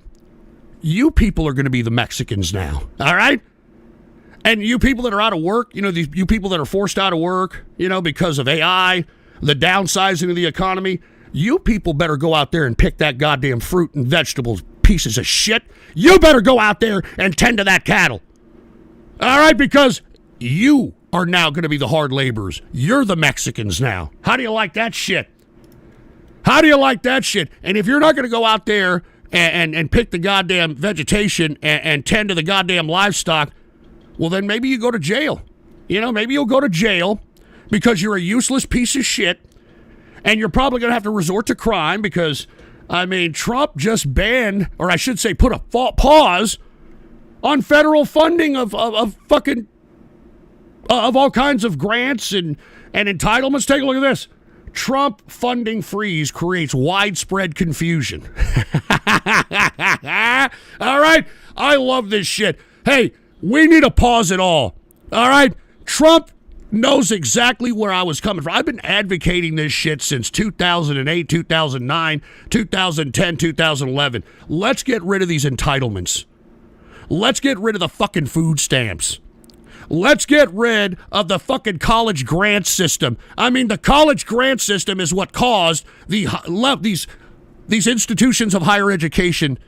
[SPEAKER 2] you people are going to be the Mexicans now, all right? And you people that are out of work, you know, you people that are forced out of work, you know, because of AI, the downsizing of the economy, you people better go out there and pick that goddamn fruit and vegetables, pieces of shit. You better go out there and tend to that cattle. All right, because you are now going to be the hard laborers. You're the Mexicans now. How do you like that shit? How do you like that shit? And if you're not going to go out there and pick the goddamn vegetation and tend to the goddamn livestock, well, then maybe you go to jail. You know, maybe you'll go to jail because you're a useless piece of shit, and you're probably going to have to resort to crime because, I mean, Trump just banned, or I should say put a pause on federal funding of fucking, of all kinds of grants and entitlements. Take a look at this. Trump funding freeze creates widespread confusion. All right? I love this shit. Hey, we need to pause it all. All right? Trump knows exactly where I was coming from. I've been advocating this shit since 2008, 2009, 2010, 2011. Let's get rid of these entitlements. Let's get rid of the fucking food stamps. Let's get rid of the fucking college grant system. I mean, the college grant system is what caused these institutions of higher education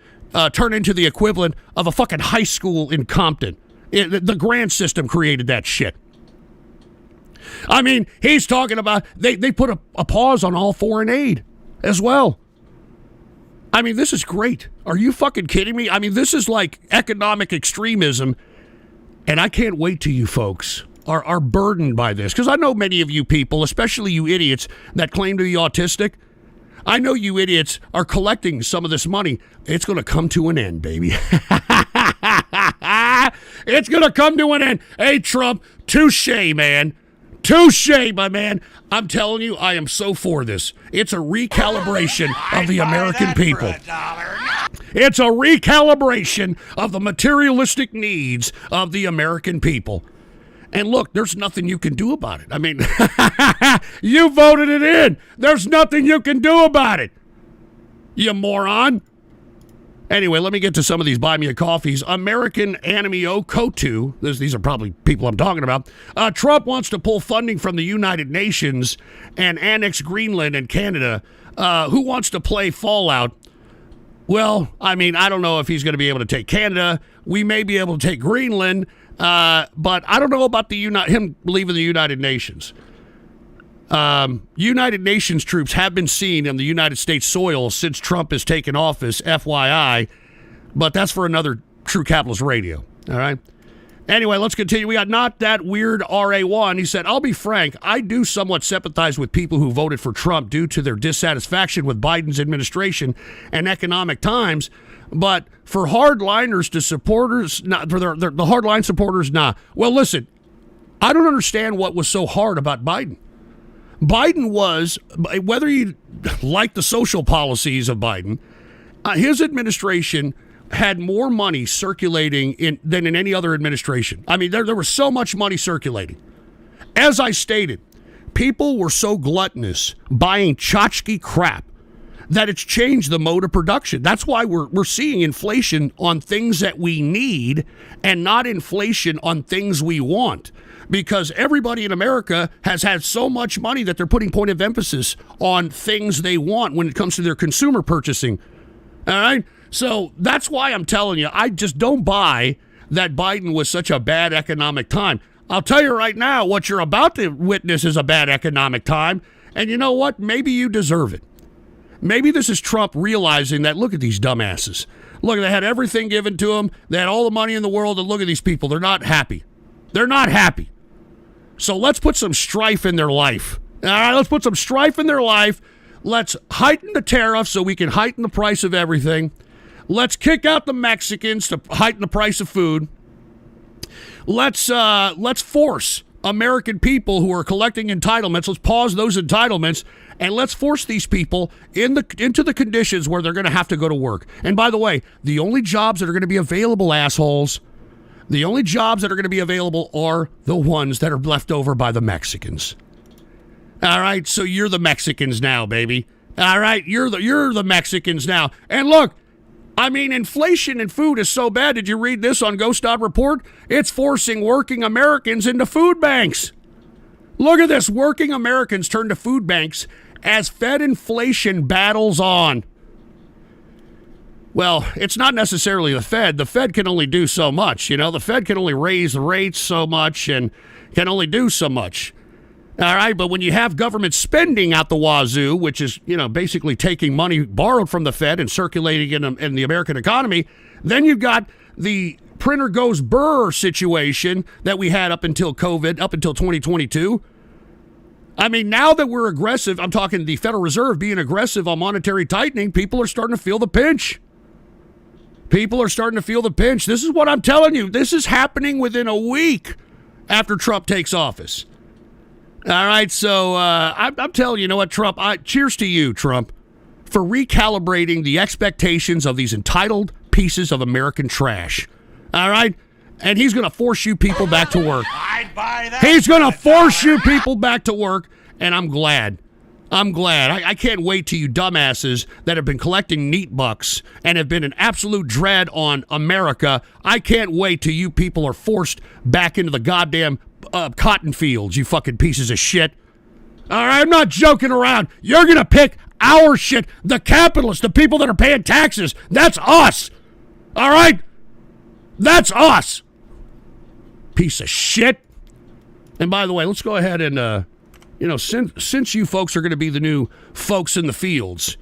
[SPEAKER 2] turn into the equivalent of a fucking high school in Compton. The grant system created that shit. I mean, he's talking about they put a pause on all foreign aid as well. I mean, this is great. Are you fucking kidding me? I mean, this is like economic extremism. And I can't wait till you folks are burdened by this. Because I know many of you people, especially you idiots that claim to be autistic, I know you idiots are collecting some of this money. It's going to come to an end, baby. It's going to come to an end. Hey, Trump, touche, man. Touche, my man. I'm telling you, I am so for this. It's a recalibration of the American people. It's a recalibration of the materialistic needs of the American people. And look, there's nothing you can do about it. I mean, you voted it in. There's nothing you can do about it, you moron. Anyway, let me get to some of these buy me a coffees. American Animio Kotu. These are probably people I'm talking about. Trump wants to pull funding from the United Nations and annex Greenland and Canada. Who wants to play Fallout? Well, I mean, I don't know if he's going to be able to take Canada. We may be able to take Greenland, but I don't know about him leaving the United Nations. United Nations troops have been seen on the United States soil since Trump has taken office, FYI, but that's for another True Capitalist Radio, all right? Anyway, let's continue. We got Not That Weird RA1. He said, I'll be frank, I do somewhat sympathize with people who voted for Trump due to their dissatisfaction with Biden's administration and economic times. But for hardliners to supporters, not for the hardline supporters, nah. Well, listen, I don't understand what was so hard about Biden. Biden was, whether you like the social policies of Biden, his administration had more money circulating than in any other administration. I mean, there was so much money circulating. As I stated, people were so gluttonous buying tchotchke crap that it's changed the mode of production. That's why we're seeing inflation on things that we need and not inflation on things we want. Because everybody in America has had so much money that they're putting point of emphasis on things they want when it comes to their consumer purchasing. All right? So that's why I'm telling you, I just don't buy that Biden was such a bad economic time. I'll tell you right now, what you're about to witness is a bad economic time. And you know what? Maybe you deserve it. Maybe this is Trump realizing that, look at these dumbasses. Look, they had everything given to them. They had all the money in the world. And look at these people. They're not happy. They're not happy. So let's put some strife in their life. All right, let's put some strife in their life. Let's heighten the tariffs so we can heighten the price of everything. Let's kick out the Mexicans to heighten the price of food. Let's force American people who are collecting entitlements. Let's pause those entitlements, and let's force these people into the conditions where they're going to have to go to work. And by the way, the only jobs that are going to be available, assholes, the only jobs that are going to be available are the ones that are left over by the Mexicans. All right, so you're the Mexicans now, baby. All right, you're the Mexicans now. And look, I mean, inflation in food is so bad. Did you read this on Ghost Report? It's forcing working Americans into food banks. Look at this. Working Americans turn to food banks as Fed inflation battles on. Well, it's not necessarily the Fed. The Fed can only do so much. You know, the Fed can only raise the rates so much and can only do so much. All right, but when you have government spending out the wazoo, which is, you know, basically taking money borrowed from the Fed and circulating in the American economy, then you've got the printer goes burr situation that we had up until COVID, up until 2022. I mean, now that we're aggressive, I'm talking the Federal Reserve being aggressive on monetary tightening, people are starting to feel the pinch. People are starting to feel the pinch. This is what I'm telling you. This is happening within a week after Trump takes office. All right, so I'm telling you, you know what, Trump, cheers to you, Trump, for recalibrating the expectations of these entitled pieces of American trash. All right? And he's going to force you people back to work.
[SPEAKER 3] I'd buy that.
[SPEAKER 2] He's going to force you people back to work, and I'm glad. I can't wait till you dumbasses that have been collecting neat bucks and have been an absolute dread on America. I can't wait till you people are forced back into the goddamn cotton fields, you fucking pieces of shit. All right, I'm not joking around. You're going to pick our shit, the capitalists, the people that are paying taxes. That's us. All right? That's us. Piece of shit. And by the way, let's go ahead and, since you folks are going to be the new folks in the fields,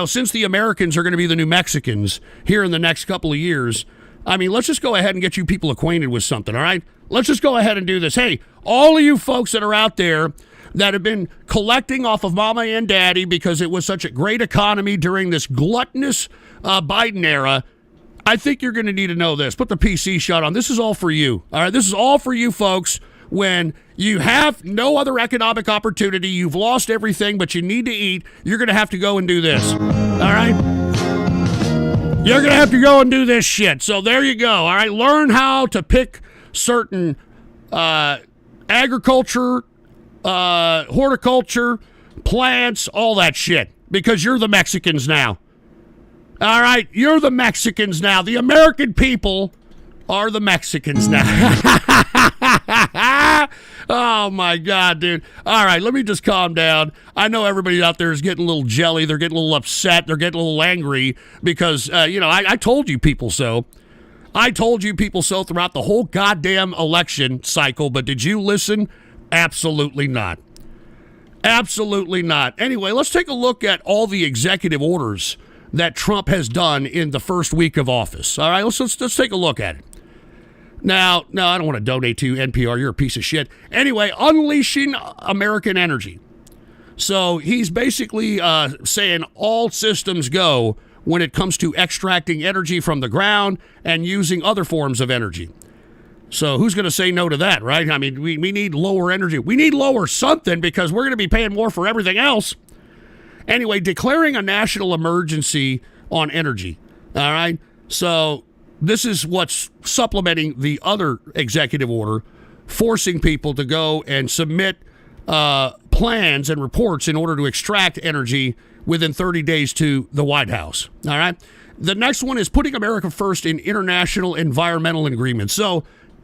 [SPEAKER 2] since the Americans are going to be the new Mexicans here in the next couple of years, I mean, let's just go ahead and get you people acquainted with something, all right? Let's just go ahead and do this. Hey, all of you folks that are out there that have been collecting off of mama and daddy because it was such a great economy during this gluttonous Biden era, I think you're going to need to know this. Put the PC shot on. This is all for you, all right? This is all for you folks when you have no other economic opportunity, you've lost everything, but you need to eat, you're going to have to go and do this, all right? You're going to have to go and do this shit. So there you go, all right? Learn how to pick certain agriculture, horticulture, plants, all that shit, because you're the Mexicans now. All right, you're the Mexicans now. The American people are the Mexicans now. Oh, my God, dude. All right, let me just calm down. I know everybody out there is getting a little jelly. They're getting a little upset. They're getting a little angry because, I told you people so. I told you people so throughout the whole goddamn election cycle, but did you listen? Absolutely not. Absolutely not. Anyway, let's take a look at all the executive orders that Trump has done in the first week of office. All right, let's take a look at it. Now, no, I don't want to donate to NPR. You're a piece of shit. Anyway, unleashing American energy. So he's basically saying all systems go when it comes to extracting energy from the ground and using other forms of energy. So who's going to say no to that, right? I mean, we need lower energy. We need lower something because we're going to be paying more for everything else. Anyway, declaring a national emergency on energy. All right. So this is what's supplementing the other executive order, forcing people to go and submit plans and reports in order to extract energy within 30 days to the White House. All right. The next one is putting America first in international environmental agreements. So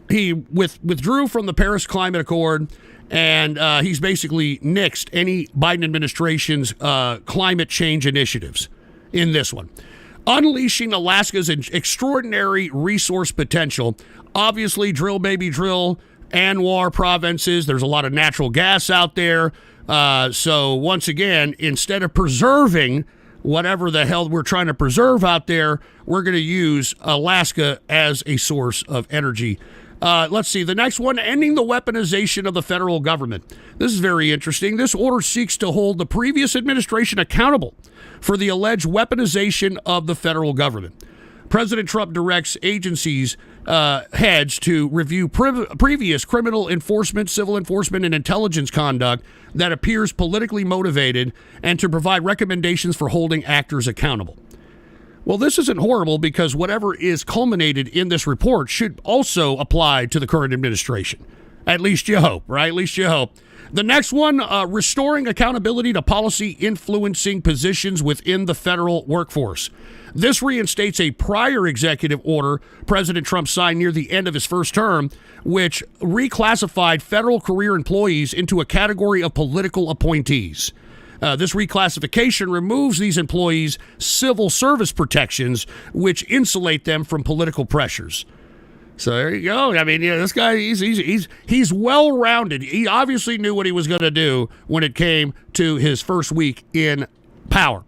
[SPEAKER 2] he withdrew from the Paris Climate Accord, and he's basically nixed any Biden administration's climate change initiatives in this one. Unleashing Alaska's extraordinary resource potential. Obviously, drill, baby, drill. Anwar provinces, there's a lot of natural gas out there. So once again, instead of preserving whatever the hell we're trying to preserve out there, we're going to use Alaska as a source of energy. Let's see. The next one, ending the weaponization of the federal government. This is very interesting. This order seeks to hold the previous administration accountable for the alleged weaponization of the federal government. President Trump directs agencies heads to review previous criminal enforcement, civil enforcement, and intelligence conduct that appears politically motivated and to provide recommendations for holding actors accountable. Well, this isn't horrible because whatever is culminated in this report should also apply to the current administration. At least you hope, right? At least you hope. The next one, restoring accountability to policy influencing positions within the federal workforce. This reinstates a prior executive order President Trump signed near the end of his first term, which reclassified federal career employees into a category of political appointees. This reclassification removes these employees' civil service protections, which insulate them from political pressures. So there you go. I mean, this guy, he's well-rounded. He obviously knew what he was going to do when it came to his first week in power.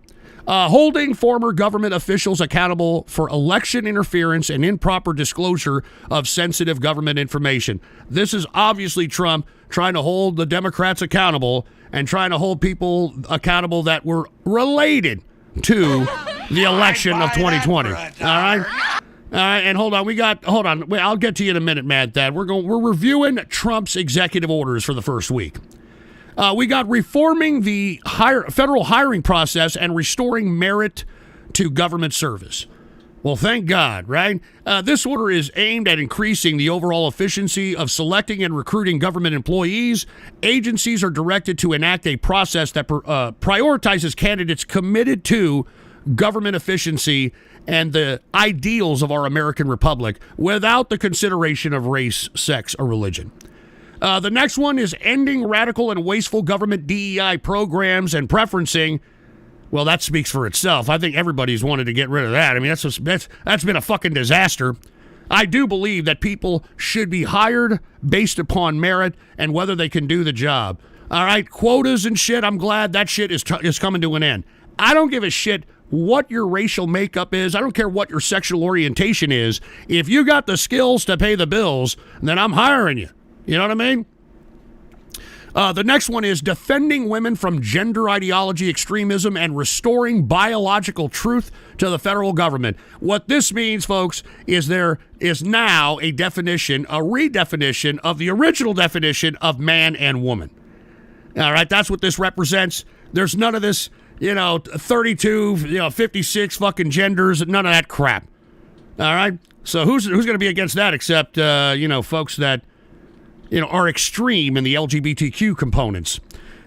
[SPEAKER 2] Holding former government officials accountable for election interference and improper disclosure of sensitive government information. This is obviously Trump trying to hold the Democrats accountable and trying to hold people accountable that were related to the election of 2020. All right? All right, and hold on. I'll get to you in a minute, Mad Thad. We're reviewing Trump's executive orders for the first week. We got reforming the federal hiring process and restoring merit to government service. Well, thank God, right? This order is aimed at increasing the overall efficiency of selecting and recruiting government employees. Agencies are directed to enact a process that prioritizes candidates committed to government efficiency and the ideals of our American republic without the consideration of race, sex, or religion. The next one is ending radical and wasteful government DEI programs and preferencing. Well, that speaks for itself. I think everybody's wanted to get rid of that. I mean, that's been a fucking disaster. I do believe that people should be hired based upon merit and whether they can do the job. All right, quotas and shit, I'm glad that shit is coming to an end. I don't give a shit what your racial makeup is. I don't care what your sexual orientation is. If you got the skills to pay the bills, then I'm hiring you. You know what I mean? The next one is defending women from gender ideology extremism and restoring biological truth to the federal government. What this means, folks, is there is now a redefinition of the original definition of man and woman. All right, that's what this represents. There's none of this, 32, 56 fucking genders, none of that crap. All right? So who's going to be against that except, folks that, are extreme in the LGBTQ components.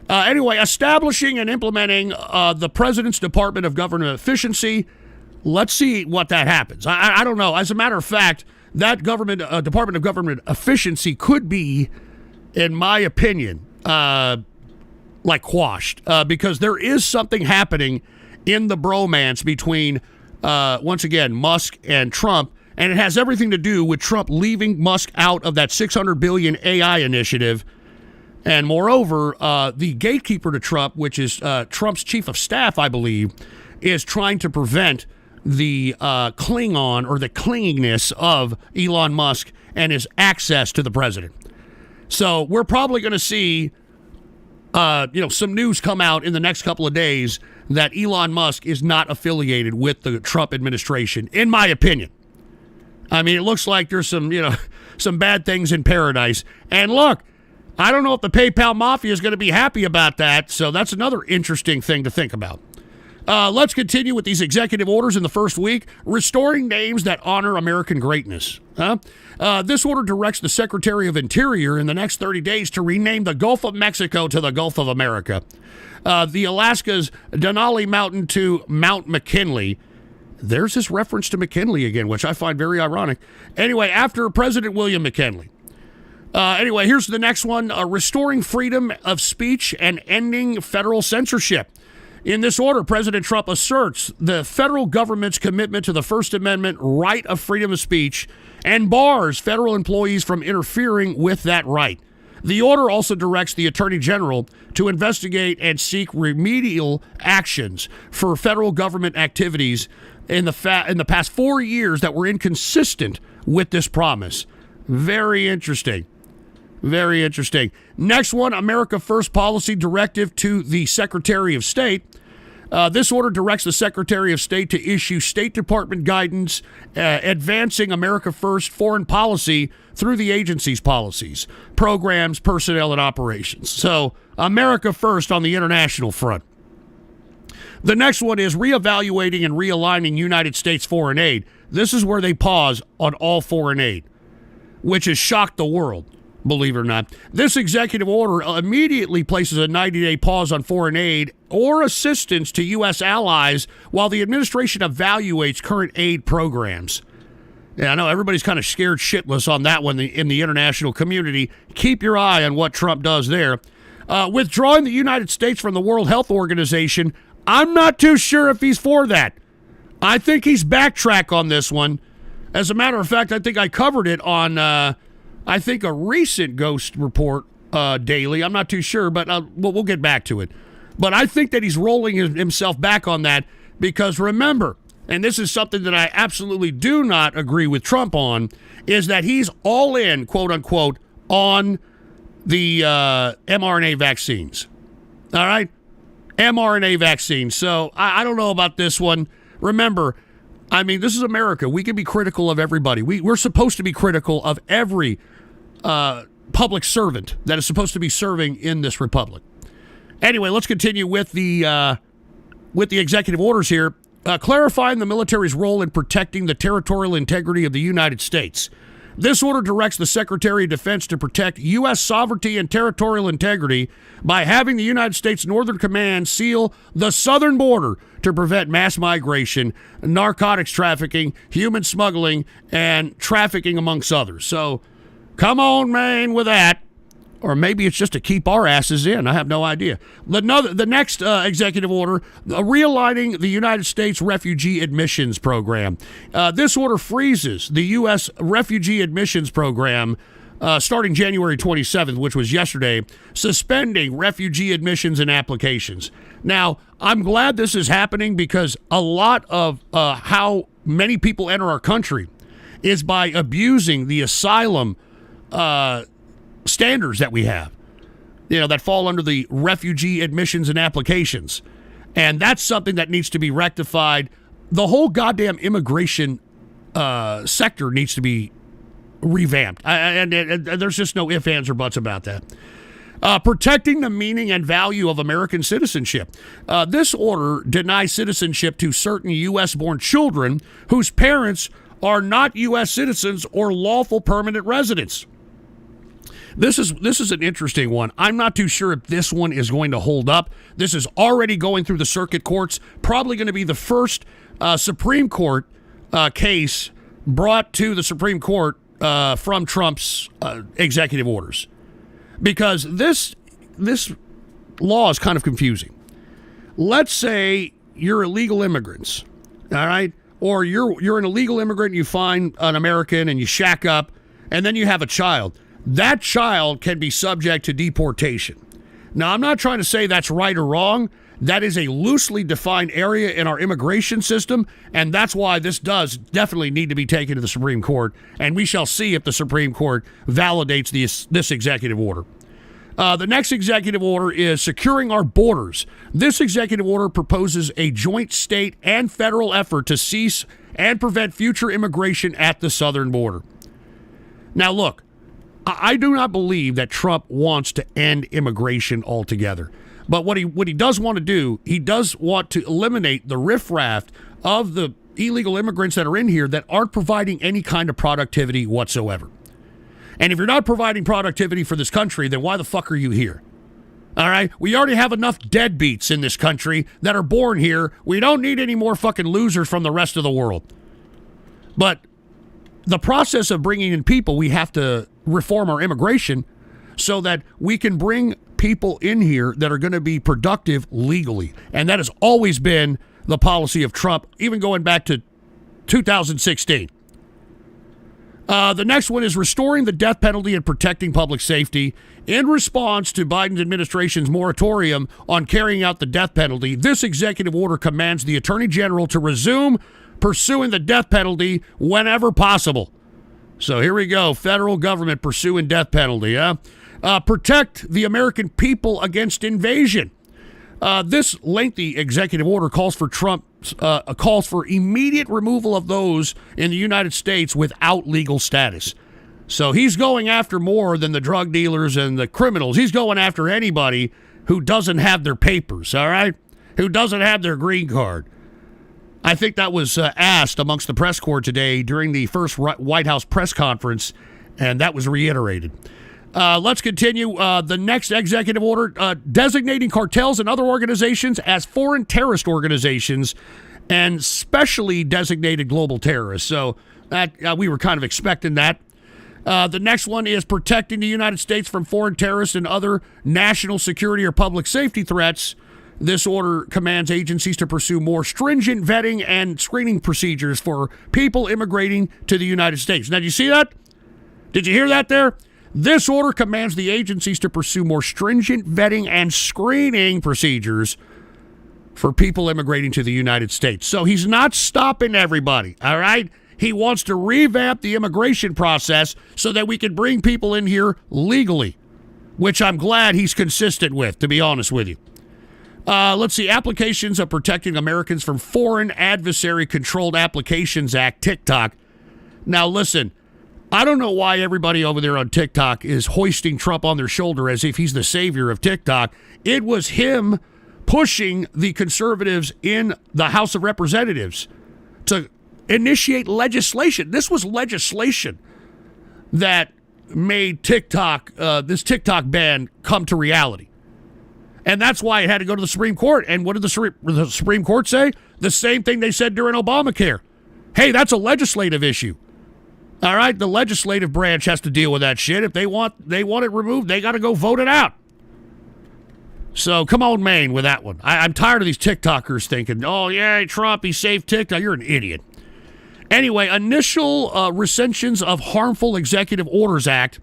[SPEAKER 2] Anyway, establishing and implementing the President's Department of Government Efficiency. Let's see what that happens. I don't know. As a matter of fact, that Department of Government Efficiency could be, in my opinion, quashed because there is something happening in the bromance between, once again, Musk and Trump. And it has everything to do with Trump leaving Musk out of that $600 billion AI initiative. And moreover, the gatekeeper to Trump, which is Trump's chief of staff, I believe, is trying to prevent Klingon or the clinginess of Elon Musk and his access to the president. So we're probably going to see, some news come out in the next couple of days that Elon Musk is not affiliated with the Trump administration, in my opinion. I mean, it looks like there's some bad things in paradise. And look, I don't know if the PayPal Mafia is going to be happy about that. So that's another interesting thing to think about. Let's continue with these executive orders in the first week. Restoring names that honor American greatness. This order directs the Secretary of Interior in the next 30 days to rename the Gulf of Mexico to the Gulf of America. The Alaska's Denali Mountain to Mount McKinley. There's this reference to McKinley again, which I find very ironic. Anyway, after President William McKinley. Anyway, here's the next one. Restoring freedom of speech and ending federal censorship. In this order, President Trump asserts the federal government's commitment to the First Amendment right of freedom of speech and bars federal employees from interfering with that right. The order also directs the Attorney General to investigate and seek remedial actions for federal government activities in the past 4 years that were inconsistent with this promise. Very interesting. Very interesting. Next one, America First policy directive to the Secretary of State. This order directs the Secretary of State to issue State Department guidance advancing America First foreign policy through the agency's policies, programs, personnel, and operations. So, America First on the international front. The next one is reevaluating and realigning United States foreign aid. This is where they pause on all foreign aid, which has shocked the world. Believe it or not. This executive order immediately places a 90-day pause on foreign aid or assistance to U.S. allies while the administration evaluates current aid programs. Yeah, I know everybody's kind of scared shitless on that one in the international community. Keep your eye on what Trump does there. Withdrawing the United States from the World Health Organization, I'm not too sure if he's for that. I think he's backtracked on this one. As a matter of fact, I think I covered it on... I think a recent Ghost Report daily. I'm not too sure, but we'll get back to it. But I think that he's rolling himself back on that because remember, and this is something that I absolutely do not agree with Trump on, is that he's all in, quote unquote, on the mRNA vaccines. All right? mRNA vaccines. So I don't know about this one. Remember, I mean, this is America. We can be critical of everybody. We're supposed to be critical of every public servant that is supposed to be serving in this republic. Anyway, let's continue with the executive orders here. Clarifying the military's role in protecting the territorial integrity of the United States. This order directs the Secretary of Defense to protect U.S. sovereignty and territorial integrity by having the United States Northern Command seal the southern border to prevent mass migration, narcotics trafficking, human smuggling, and trafficking, amongst others. So, come on, man, with that. Or maybe it's just to keep our asses in. I have no idea. The next executive order, realigning the United States Refugee Admissions Program. This order freezes the U.S. Refugee Admissions Program starting January 27th, which was yesterday, suspending refugee admissions and applications. Now, I'm glad this is happening because a lot of how many people enter our country is by abusing the asylum standards that we have, that fall under the refugee admissions and applications. And that's something that needs to be rectified. The whole goddamn immigration sector needs to be revamped. And there's just no ifs, ands, or buts about that. Protecting the meaning and value of American citizenship. This order denies citizenship to certain U.S.-born children whose parents are not U.S. citizens or lawful permanent residents. This is an interesting one. I'm not too sure if this one is going to hold up. This is already going through the circuit courts. Probably going to be the first Supreme Court case brought to the Supreme Court from Trump's executive orders. Because this law is kind of confusing. Let's say you're illegal immigrants, all right? Or you're an illegal immigrant, you find an American and you shack up, and then you have a child. That child can be subject to deportation. Now, I'm not trying to say that's right or wrong. That is a loosely defined area in our immigration system, and that's why this does definitely need to be taken to the Supreme Court, and we shall see if the Supreme Court validates this executive order. The next executive order is securing our borders. This executive order proposes a joint state and federal effort to cease and prevent future immigration at the southern border. Now, look, I do not believe that Trump wants to end immigration altogether. But what he does want to do, he does want to eliminate the riffraff of the illegal immigrants that are in here that aren't providing any kind of productivity whatsoever. And if you're not providing productivity for this country, then why the fuck are you here? All right? We already have enough deadbeats in this country that are born here. We don't need any more fucking losers from the rest of the world. But the process of bringing in people, we have to reform our immigration so that we can bring people in here that are going to be productive legally. And that has always been the policy of Trump, even going back to 2016. The next one is restoring the death penalty and protecting public safety. In response to Biden's administration's moratorium on carrying out the death penalty, this executive order commands the Attorney General to resume pursuing the death penalty whenever possible. So here we go, federal government pursuing death penalty. Protect the American people against invasion. This lengthy executive order calls for immediate removal of those in the United States without legal status. So he's going after more than the drug dealers and the criminals. He's going after anybody who doesn't have their papers, all right? Who doesn't have their green card. I think that was asked amongst the press corps today during the first White House press conference, and that was reiterated. Let's continue. The next executive order, designating cartels and other organizations as foreign terrorist organizations and specially designated global terrorists. So that we were kind of expecting that. The next one is protecting the United States from foreign terrorists and other national security or public safety threats. This order commands agencies to pursue more stringent vetting and screening procedures for people immigrating to the United States. Now, did you see that? Did you hear that there? This order commands the agencies to pursue more stringent vetting and screening procedures for people immigrating to the United States. So he's not stopping everybody, all right? He wants to revamp the immigration process so that we can bring people in here legally, which I'm glad he's consistent with, to be honest with you. Let's see, applications of protecting Americans from Foreign Adversary Controlled Applications Act, TikTok. Now, listen, I don't know why everybody over there on TikTok is hoisting Trump on their shoulder as if he's the savior of TikTok. It was him pushing the conservatives in the House of Representatives to initiate legislation. This was legislation that made TikTok, this TikTok ban come to reality. And that's why it had to go to the Supreme Court. And what did the Supreme Court say? The same thing they said during Obamacare. Hey, that's a legislative issue. All right, the legislative branch has to deal with that shit. If they want it removed, they got to go vote it out. So come on, Maine, with that one. I'm tired of these TikTokers thinking, oh, yeah, Trump, he saved TikTok. You're an idiot. Anyway, initial recensions of Harmful Executive Orders Act.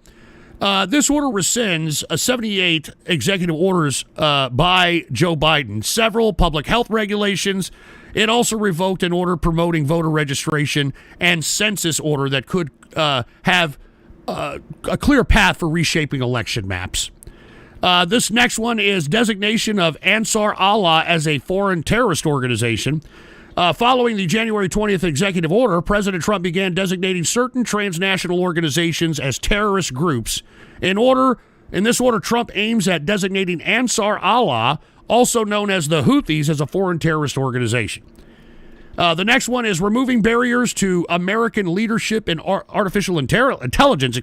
[SPEAKER 2] This order rescinds 78 executive orders by Joe Biden, several public health regulations. It also revoked an order promoting voter registration and census order that could have a clear path for reshaping election maps. This next one is designation of Ansar Allah as a foreign terrorist organization. Following the January 20th executive order, President Trump began designating certain transnational organizations as terrorist groups. In this order, Trump aims at designating Ansar Allah, also known as the Houthis, as a foreign terrorist organization. The next one is removing barriers to American leadership in artificial intelligence.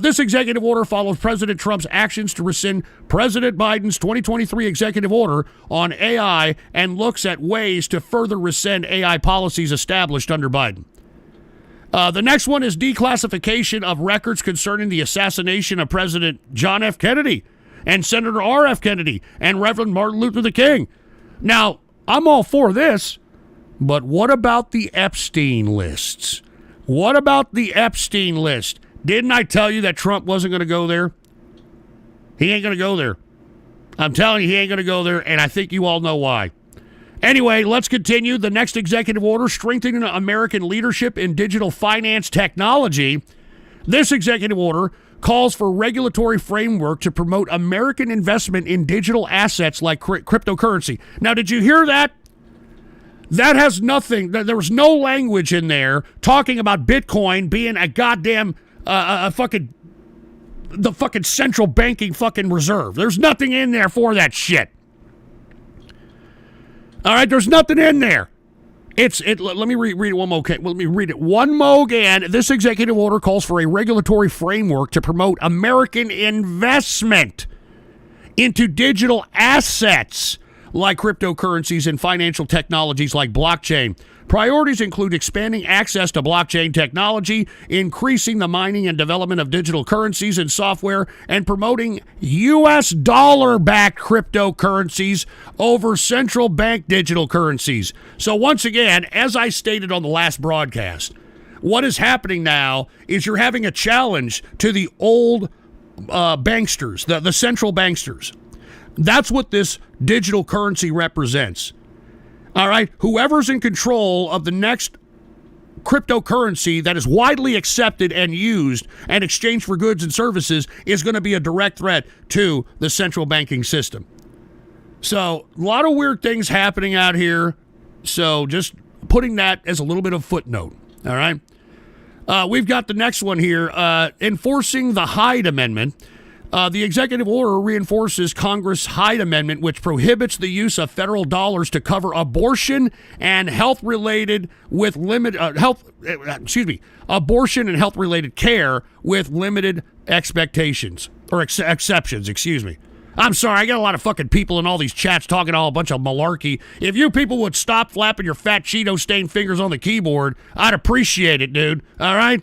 [SPEAKER 2] This executive order follows President Trump's actions to rescind President Biden's 2023 executive order on AI and looks at ways to further rescind AI policies established under Biden. The next one is declassification of records concerning the assassination of President John F. Kennedy and Senator R. F. Kennedy and Reverend Martin Luther King. Now, I'm all for this, but what about the Epstein lists? What about the Epstein list? Didn't I tell you that Trump wasn't going to go there? He ain't going to go there. I'm telling you, he ain't going to go there, and I think you all know why. Anyway, let's continue. The next executive order, strengthening American leadership in digital finance technology. This executive order calls for regulatory framework to promote American investment in digital assets like cryptocurrency. Now, did you hear that? That has nothing, there was no language in there talking about Bitcoin being a goddamn, the fucking central banking fucking reserve. There's nothing in there for that shit. All right, there's nothing in there. Let me read it one more. Okay, let me read it one more again. This executive order calls for a regulatory framework to promote American investment into digital assets like cryptocurrencies and financial technologies like blockchain. Priorities include expanding access to blockchain technology, increasing the mining and development of digital currencies and software, and promoting U.S. dollar-backed cryptocurrencies over central bank digital currencies. So once again, as I stated on the last broadcast, what is happening now is you're having a challenge to the old banksters, the central banksters. That's what this digital currency represents. All right, whoever's in control of the next cryptocurrency that is widely accepted and used and exchanged for goods and services is going to be a direct threat to the central banking system. So, a lot of weird things happening out here. So, just putting that as a little bit of footnote. All right. We've got the next one here, enforcing the Hyde Amendment. The executive order reinforces Congress' Hyde Amendment, which prohibits the use of federal dollars to cover abortion and health-related abortion and health-related care with limited exceptions. Excuse me. I'm sorry, I got a lot of fucking people in all these chats talking all a bunch of malarkey. If you people would stop flapping your fat Cheeto-stained fingers on the keyboard, I'd appreciate it, dude. All right?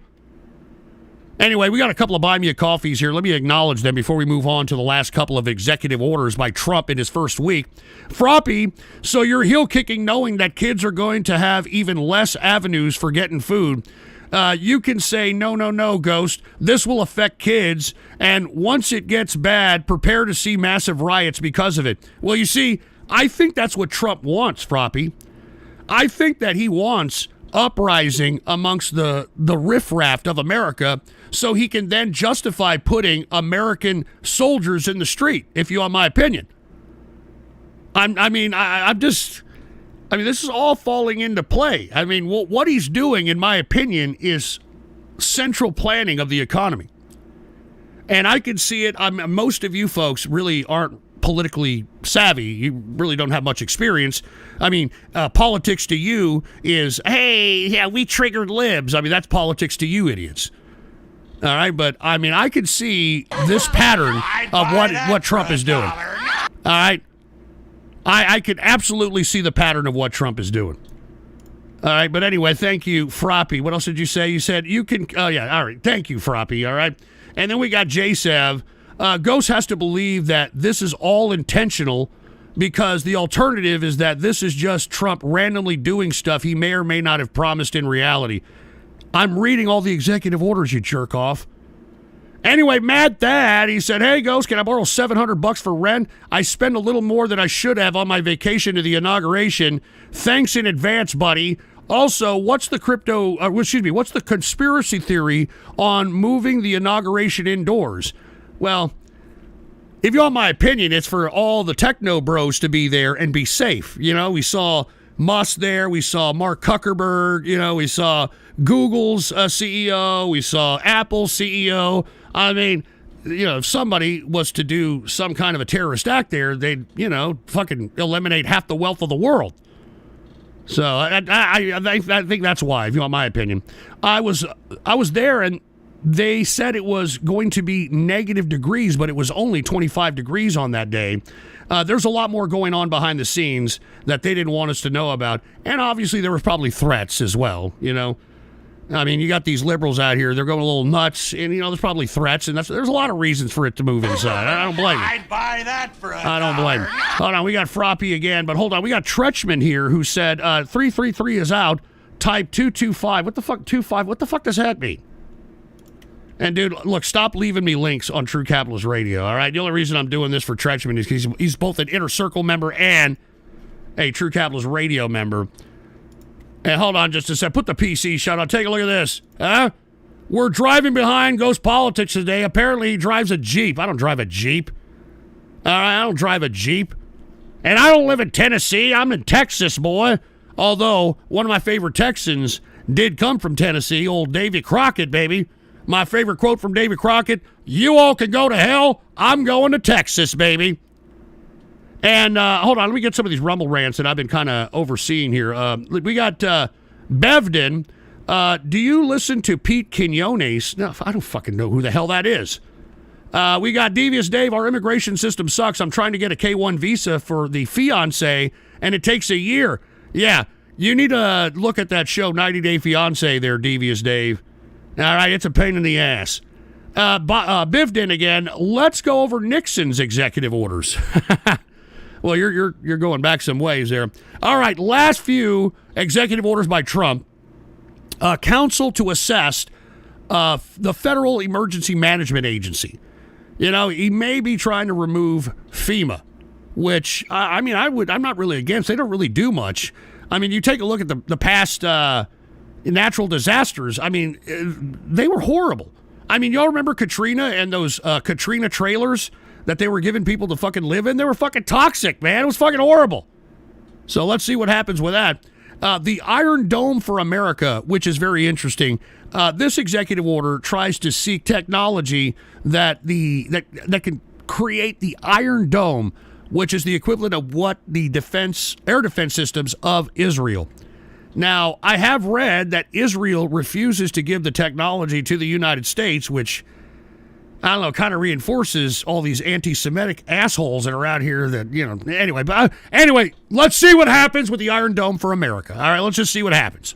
[SPEAKER 2] Anyway, we got a couple of Buy Me a Coffees here. Let me acknowledge them before we move on to the last couple of executive orders by Trump in his first week. Froppy, so you're heel-kicking knowing that kids are going to have even less avenues for getting food. You can say, no, Ghost. This will affect kids, and once it gets bad, prepare to see massive riots because of it. Well, you see, I think that's what Trump wants, Froppy. I think that he wants uprising amongst the riffraff of America so he can then justify putting American soldiers in the street, if you want my opinion. This is all falling into play. I mean, what he's doing, in my opinion, is central planning of the economy. And I can see it. Most of you folks really aren't politically savvy. You really don't have much experience. I mean, politics to you is, hey, yeah, we triggered libs. I mean, that's politics to you idiots. All right, but I mean, I could see this pattern of what Trump is doing. All right, I could absolutely see the pattern of what Trump is doing. All right, but anyway, thank you, Froppy. What else did you say? You said you can. Oh yeah, all right. Thank you, Froppy. All right, and then we got JSev. Ghost has to believe that this is all intentional because the alternative is that this is just Trump randomly doing stuff he may or may not have promised in reality. I'm reading all the executive orders, you jerk off. Anyway, Mad Thad, he said, hey, Ghost, can I borrow $700 for rent? I spend a little more than I should have on my vacation to the inauguration. Thanks in advance, buddy. Also, what's the conspiracy theory on moving the inauguration indoors? Well, if you want my opinion, it's for all the techno bros to be there and be safe. You know, we saw Musk there. We saw Mark Zuckerberg. You know, we saw Google's CEO. We saw Apple's CEO. I mean, you know, if somebody was to do some kind of a terrorist act there, they'd, you know, fucking eliminate half the wealth of the world. So I think that's why, if you want my opinion. I was there, and they said it was going to be negative degrees, but it was only 25 degrees on that day. There's a lot more going on behind the scenes that they didn't want us to know about. And obviously there was probably threats as well, you know. I mean, you got these liberals out here, they're going a little nuts, and, you know, there's probably threats, and there's a lot of reasons for it to move inside. I don't blame you.
[SPEAKER 3] I'd buy that for $1.
[SPEAKER 2] I don't blame you. Hold on, we got Froppy again, but hold on. We got Tretchman here who said 333 is out. Type 225. What the fuck, 25? What the fuck does that mean? And, dude, look, stop leaving me links on True Capitalist Radio, all right? The only reason I'm doing this for Tretchman is because he's both an Inner Circle member and a True Capitalist Radio member. And hold on just a sec. Put the PC shut on. Take a look at this. Huh? We're driving behind GhostPolitics today. Apparently, he drives a Jeep. I don't drive a Jeep. All right, I don't drive a Jeep. And I don't live in Tennessee. I'm in Texas, boy. Although, one of my favorite Texans did come from Tennessee, old Davy Crockett, baby. My favorite quote from Davy Crockett, you all can go to hell. I'm going to Texas, baby. And hold on, let me get some of these Rumble rants that I've been kind of overseeing here. We got Bevden. Do you listen to Pete Quinones? No, I don't fucking know who the hell that is. We got Devious Dave. Our immigration system sucks. I'm trying to get a K-1 visa for the fiance, and it takes a year. Yeah, you need to look at that show, 90 Day Fiance there, Devious Dave. All right, it's a pain in the ass. Bivden again. Let's go over Nixon's executive orders. Well, you're going back some ways there. All right, last few executive orders by Trump. Council to assess the Federal Emergency Management Agency. You know, he may be trying to remove FEMA, which I'm not really against. They don't really do much. I mean, you take a look at the past natural disasters. I mean, they were horrible. I mean, y'all remember Katrina and those Katrina trailers that they were giving people to fucking live in? They were fucking toxic, man. It was fucking horrible. So let's see what happens with that. The Iron Dome for America, which is very interesting. This executive order tries to seek technology that can create the Iron Dome, which is the equivalent of what the air defense systems of Israel. Now, I have read that Israel refuses to give the technology to the United States, which, I don't know, kind of reinforces all these anti-Semitic assholes that are out here that, you know, anyway, let's see what happens with the Iron Dome for America. All right, let's just see what happens.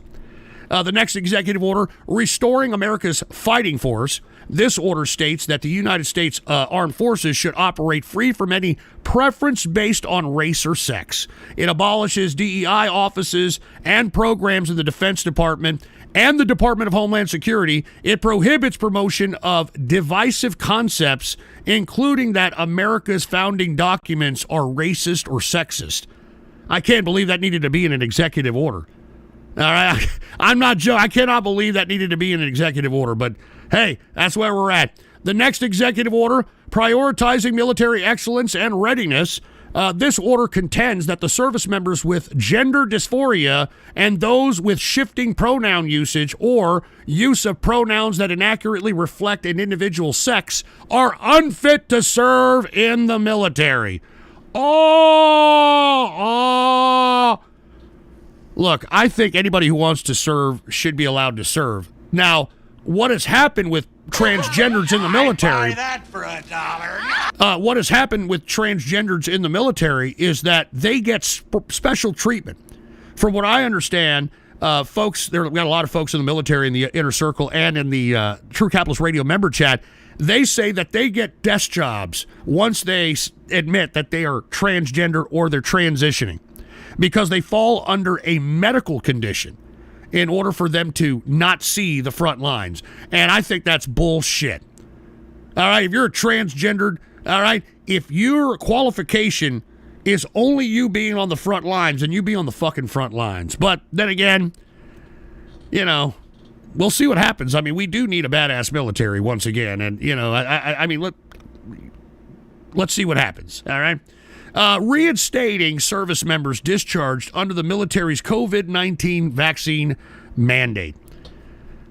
[SPEAKER 2] The next executive order, restoring America's fighting force. This order states that the United States Armed Forces should operate free from any preference based on race or sex. It abolishes DEI offices and programs in the Defense Department and the Department of Homeland Security. It prohibits promotion of divisive concepts, including that America's founding documents are racist or sexist. I can't believe that needed to be in an executive order. All right, I'm not joking. I cannot believe that needed to be in an executive order, but hey, that's where we're at. The next executive order, prioritizing military excellence and readiness. This order contends that the service members with gender dysphoria and those with shifting pronoun usage or use of pronouns that inaccurately reflect an individual's sex are unfit to serve in the military. Look, I think anybody who wants to serve should be allowed to serve. Now, what has happened with transgenders in the military?
[SPEAKER 3] Buy that for $1.
[SPEAKER 2] What has happened with transgenders in the military is that they get special treatment. From what I understand, folks, we've got a lot of folks in the military in the Inner Circle and in the True Capitalist Radio member chat. They say that they get desk jobs once they admit that they are transgender or they're transitioning, because they fall under a medical condition in order for them to not see the front lines. And I think that's bullshit. All right, if you're a transgendered, all right, if your qualification is only you being on the front lines, then you be on the fucking front lines. But then again, you know, we'll see what happens. I mean, we do need a badass military once again. And, you know, I mean, let's see what happens, all right? Reinstating service members discharged under the military's COVID-19 vaccine mandate.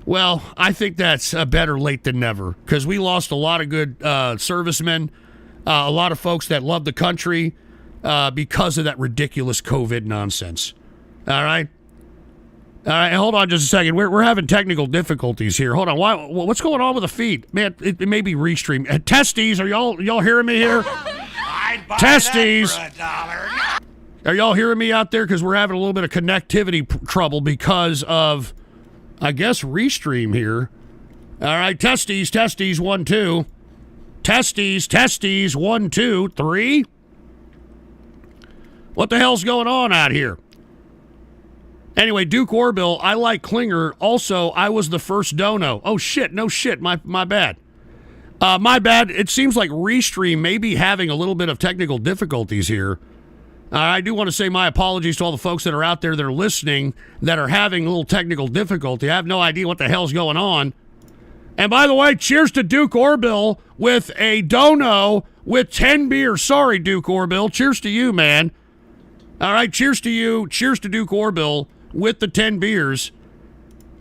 [SPEAKER 2] Well, I think that's better late than never, because we lost a lot of good servicemen, a lot of folks that love the country because of that ridiculous COVID nonsense. All right? All right, hold on just a second. We're having technical difficulties here. Hold on. What's going on with the feed? Man, it may be restream. Testes, are y'all hearing me here?
[SPEAKER 3] I'd buy
[SPEAKER 2] Testes.
[SPEAKER 3] that for $1.
[SPEAKER 2] Are y'all hearing me out there? Because we're having a little bit of connectivity trouble because of, I guess, restream here. All right, testes, 1, 2. Testes, 1, 2, 3. What the hell's going on out here? Anyway, Duke Orville, I like Klinger. Also, I was the first dono. Oh, shit. No shit. My bad. My bad. It seems like Restream may be having a little bit of technical difficulties here. I do want to say my apologies to all the folks that are out there that are listening that are having a little technical difficulty. I have no idea what the hell's going on. And by the way, cheers to Duke Orville with a dono with 10 beers. Sorry, Duke Orville. Cheers to you, man. All right, cheers to you. Cheers to Duke Orville with the 10 beers.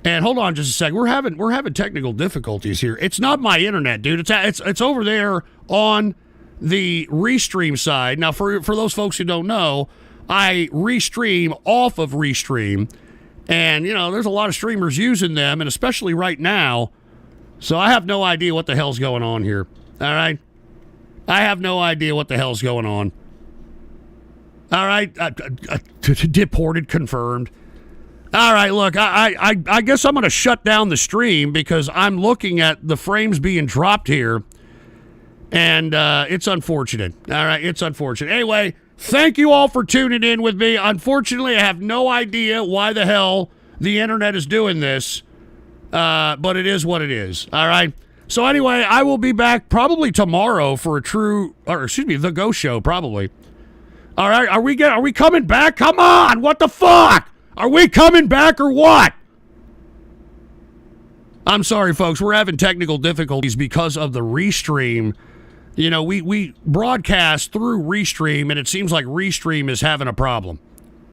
[SPEAKER 2] And hold on just a second. We're having technical difficulties here. It's not my internet, dude. It's over there on the Restream side. Now, for those folks who don't know, I restream off of Restream. And, you know, there's a lot of streamers using them, and especially right now. So I have no idea what the hell's going on here. All right? I have no idea what the hell's going on. All right? Deported, confirmed. All right, look, I guess I'm going to shut down the stream because I'm looking at the frames being dropped here. And it's unfortunate. All right, it's unfortunate. Anyway, thank you all for tuning in with me. Unfortunately, I have no idea why the hell the internet is doing this. But it is what it is. All right. So anyway, I will be back probably tomorrow for the Ghost Show, probably. All right. Are we coming back? Come on. What the fuck? Are we coming back or what? I'm sorry, folks. We're having technical difficulties because of the Restream. You know, we broadcast through Restream, and it seems like Restream is having a problem.